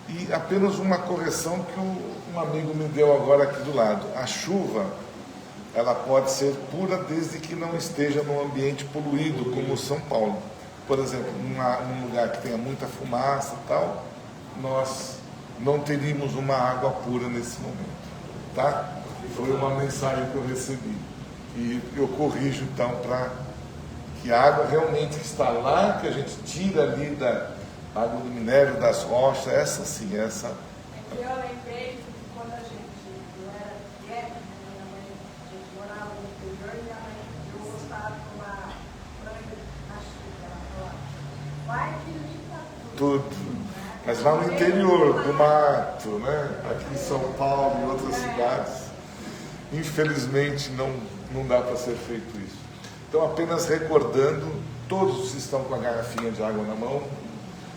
E apenas uma correção que um amigo me deu agora aqui do lado. A chuva, ela pode ser pura desde que não esteja num ambiente poluído, como São Paulo. Por exemplo, num lugar que tenha muita fumaça e tal, nós não teríamos uma água pura nesse momento, tá? Foi uma mensagem que eu recebi. E eu corrijo então para que a água realmente está lá, que a gente tira ali da água do minério, das rochas, essa sim, essa. É que eu lembrei que quando eu era pequena, a gente morava no interior e eu gostava de tomar banho na chuva. Ela falava, vai que limpa Tudo. Mas lá no interior do mato, né? Aqui em São Paulo e outras cidades, infelizmente não dá para ser feito isso. Então, apenas recordando, todos estão com a garrafinha de água na mão.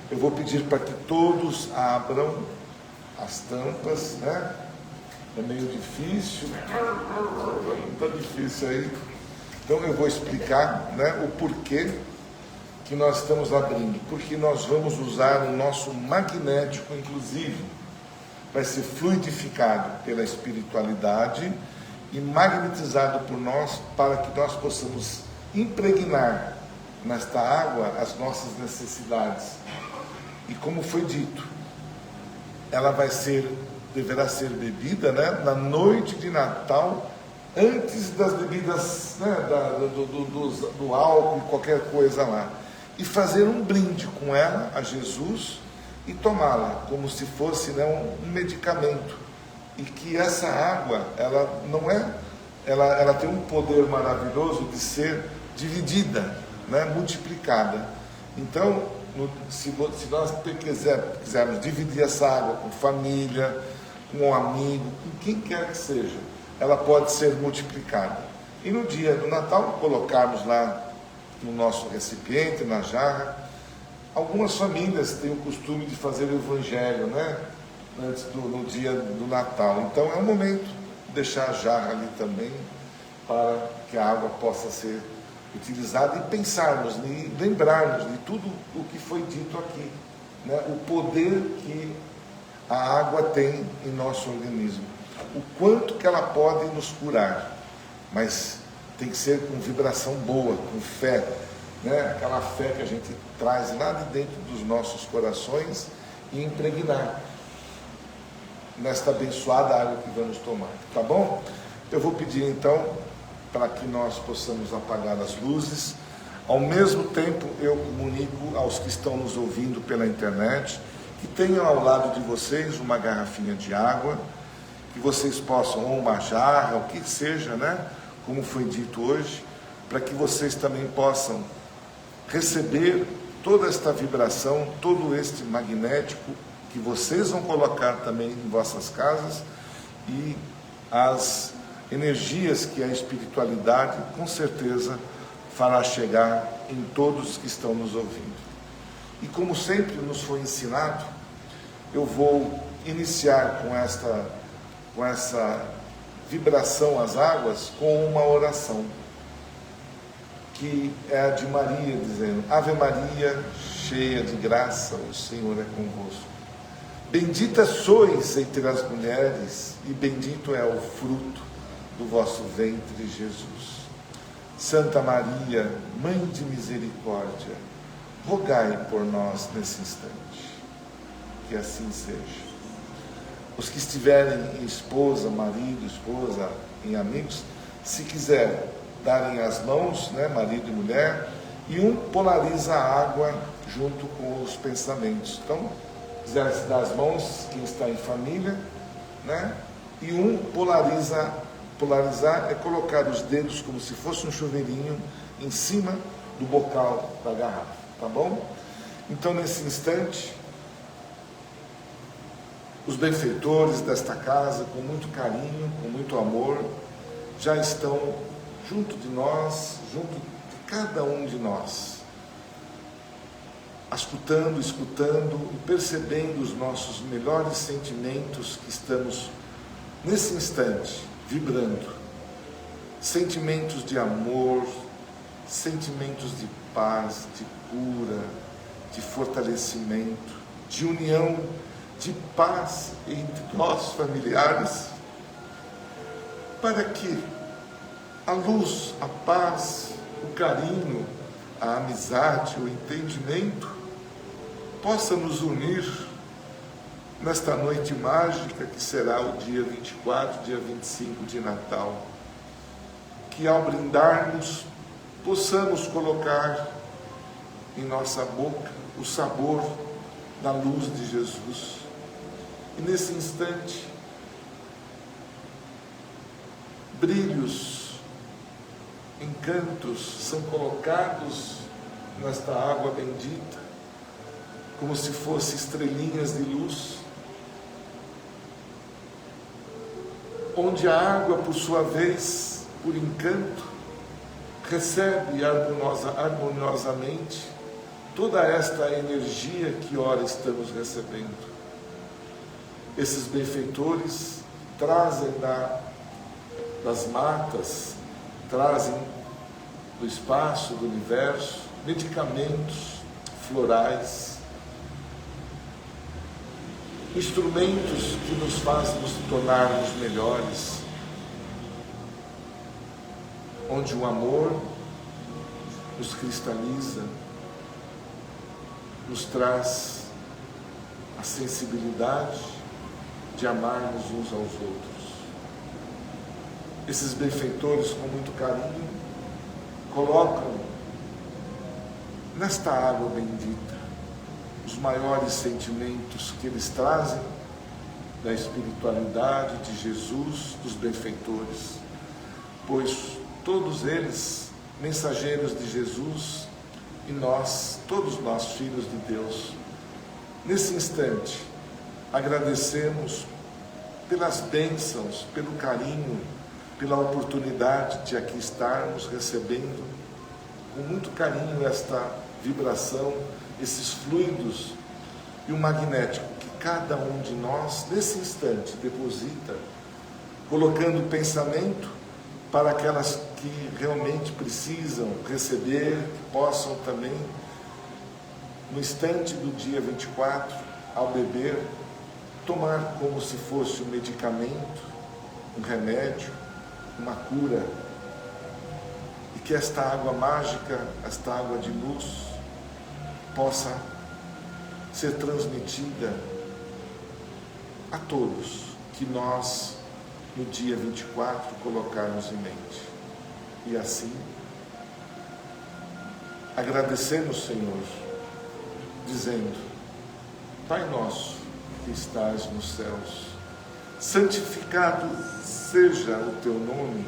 Eu vou pedir para que todos abram as tampas, né? É meio difícil, está difícil aí. Então eu vou explicar, né, o porquê que nós estamos abrindo? Porque nós vamos usar o nosso magnético, inclusive, vai ser fluidificado pela espiritualidade e magnetizado por nós para que nós possamos impregnar nesta água as nossas necessidades. E como foi dito, ela deverá ser bebida, né, na noite de Natal, antes das bebidas, né, do álcool e qualquer coisa lá, e fazer um brinde com ela a Jesus e tomá-la como se fosse, né, um medicamento. E que essa água, ela não é, ela tem um poder maravilhoso de ser dividida, né, multiplicada. Então, se nós quisermos dividir essa água com família, com um amigo, com quem quer que seja, ela pode ser multiplicada. E no dia do Natal, colocarmos lá no nosso recipiente, na jarra. Algumas famílias têm o costume de fazer o evangelho, né, antes no dia do Natal. Então é um momento de deixar a jarra ali também, para que a água possa ser utilizada e pensarmos, e lembrarmos de tudo o que foi dito aqui, né, o poder que a água tem em nosso organismo, o quanto que ela pode nos curar, mas tem que ser com vibração boa, com fé, né, aquela fé que a gente traz lá de dentro dos nossos corações e impregnar nesta abençoada água que vamos tomar, tá bom? Eu vou pedir então para que nós possamos apagar as luzes. Ao mesmo tempo, eu comunico aos que estão nos ouvindo pela internet que tenham ao lado de vocês uma garrafinha de água, que vocês possam, ou uma jarra, o que seja, né, como foi dito hoje, para que vocês também possam receber toda esta vibração, todo este magnético que vocês vão colocar também em vossas casas, e as energias que a espiritualidade com certeza fará chegar em todos que estão nos ouvindo. E como sempre nos foi ensinado, eu vou iniciar com essa vibração às águas com uma oração, que é a de Maria, dizendo: Ave Maria, cheia de graça, o Senhor é convosco. Bendita sois entre as mulheres, e bendito é o fruto do vosso ventre, Jesus. Santa Maria, Mãe de Misericórdia, rogai por nós nesse instante. Que assim seja. Os que estiverem em esposa, marido, esposa, em amigos, se quiser darem as mãos, né, marido e mulher, e um polariza a água junto com os pensamentos. Então, quiser se dar as mãos, quem está em família, né, e um polariza. Polarizar é colocar os dedos como se fosse um chuveirinho em cima do bocal da garrafa, tá bom? Então, nesse instante, os benfeitores desta casa, com muito carinho, com muito amor, já estão junto de nós, junto de cada um de nós, escutando e percebendo os nossos melhores sentimentos que estamos nesse instante vibrando. Sentimentos de amor, sentimentos de paz, de cura, de fortalecimento, de união, de paz entre nós familiares, para que a luz, a paz, o carinho, a amizade, o entendimento possa nos unir nesta noite mágica que será o dia 24, dia 25 de Natal. Que ao brindarmos, possamos colocar em nossa boca o sabor da luz de Jesus. E nesse instante, brilhos, encantos são colocados nesta água bendita, como se fossem estrelinhas de luz, onde a água, por sua vez, por encanto, recebe harmoniosamente toda esta energia que ora estamos recebendo. Esses benfeitores trazem das matas, trazem do espaço, do universo, medicamentos florais, instrumentos que nos fazem nos tornarmos melhores, onde o amor nos cristaliza, nos traz a sensibilidade de amarmos uns aos outros. Esses benfeitores, com muito carinho, colocam nesta água bendita os maiores sentimentos que eles trazem da espiritualidade de Jesus, dos benfeitores, pois todos eles, mensageiros de Jesus, e nós, todos nós, filhos de Deus, nesse instante, agradecemos pelas bênçãos, pelo carinho, pela oportunidade de aqui estarmos recebendo com muito carinho esta vibração, esses fluidos e o magnético que cada um de nós, nesse instante, deposita, colocando o pensamento para aquelas que realmente precisam receber, que possam também, no instante do dia 24, ao beber, tomar como se fosse um medicamento, um remédio, uma cura, e que esta água mágica, esta água de luz, possa ser transmitida a todos, que nós, no dia 24, colocarmos em mente. E assim, agradecemos, Senhor, dizendo: Pai nosso que estás nos céus, santificado seja o teu nome,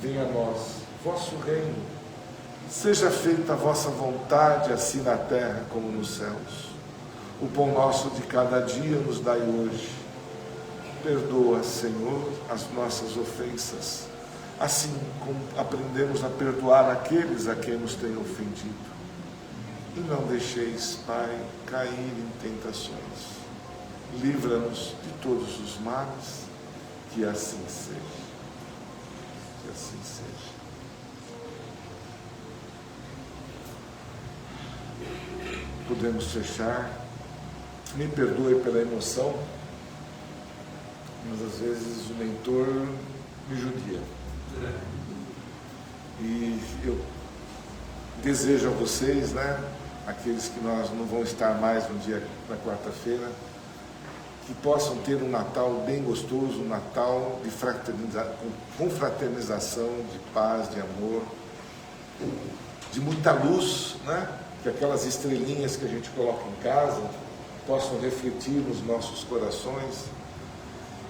venha a nós vosso reino, seja feita a vossa vontade, assim na terra como nos céus. O pão nosso de cada dia nos dai hoje. Perdoa, Senhor, as nossas ofensas, assim como aprendemos a perdoar aqueles a quem nos têm ofendido. E não deixeis, Pai, cair em tentações. Livra-nos de todos os males, que assim seja. Que assim seja. Podemos fechar. Me perdoe pela emoção, mas às vezes o mentor me judia. E eu desejo a vocês, aqueles que nós não vão estar mais no dia, na quarta-feira, que possam ter um Natal bem gostoso, um Natal de confraternização, de paz, de amor, de muita luz, que aquelas estrelinhas que a gente coloca em casa possam refletir nos nossos corações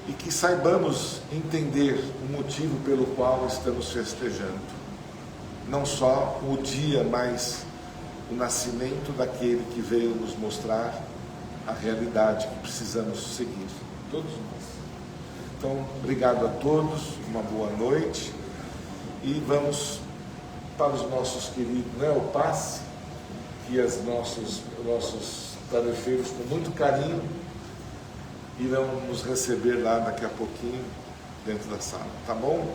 e que saibamos entender o motivo pelo qual estamos festejando. Não só o dia, mas o nascimento daquele que veio nos mostrar a realidade que precisamos seguir, todos nós. Então, obrigado a todos, uma boa noite, e vamos para os nossos queridos, o passe, que os nossos tarefeiros, com muito carinho, irão nos receber lá daqui a pouquinho, dentro da sala, tá bom?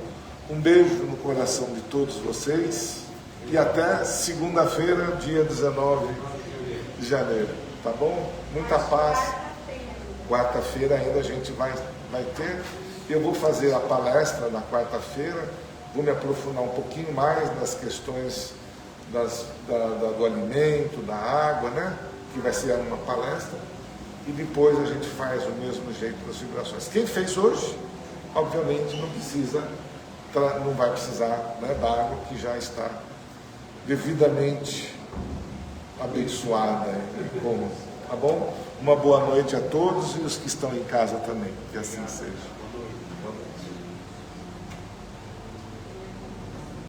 Um beijo no coração de todos vocês, e até segunda-feira, dia 19 de janeiro, tá bom? Muita paz. Quarta-feira ainda a gente vai ter. Eu vou fazer a palestra na quarta-feira, vou me aprofundar um pouquinho mais nas questões do alimento, da água, que vai ser uma palestra, e depois a gente faz o mesmo jeito das vibrações. Quem fez hoje, obviamente não vai precisar da água, que já está devidamente abençoada, tá bom? Uma boa noite a todos e os que estão em casa também, que assim seja.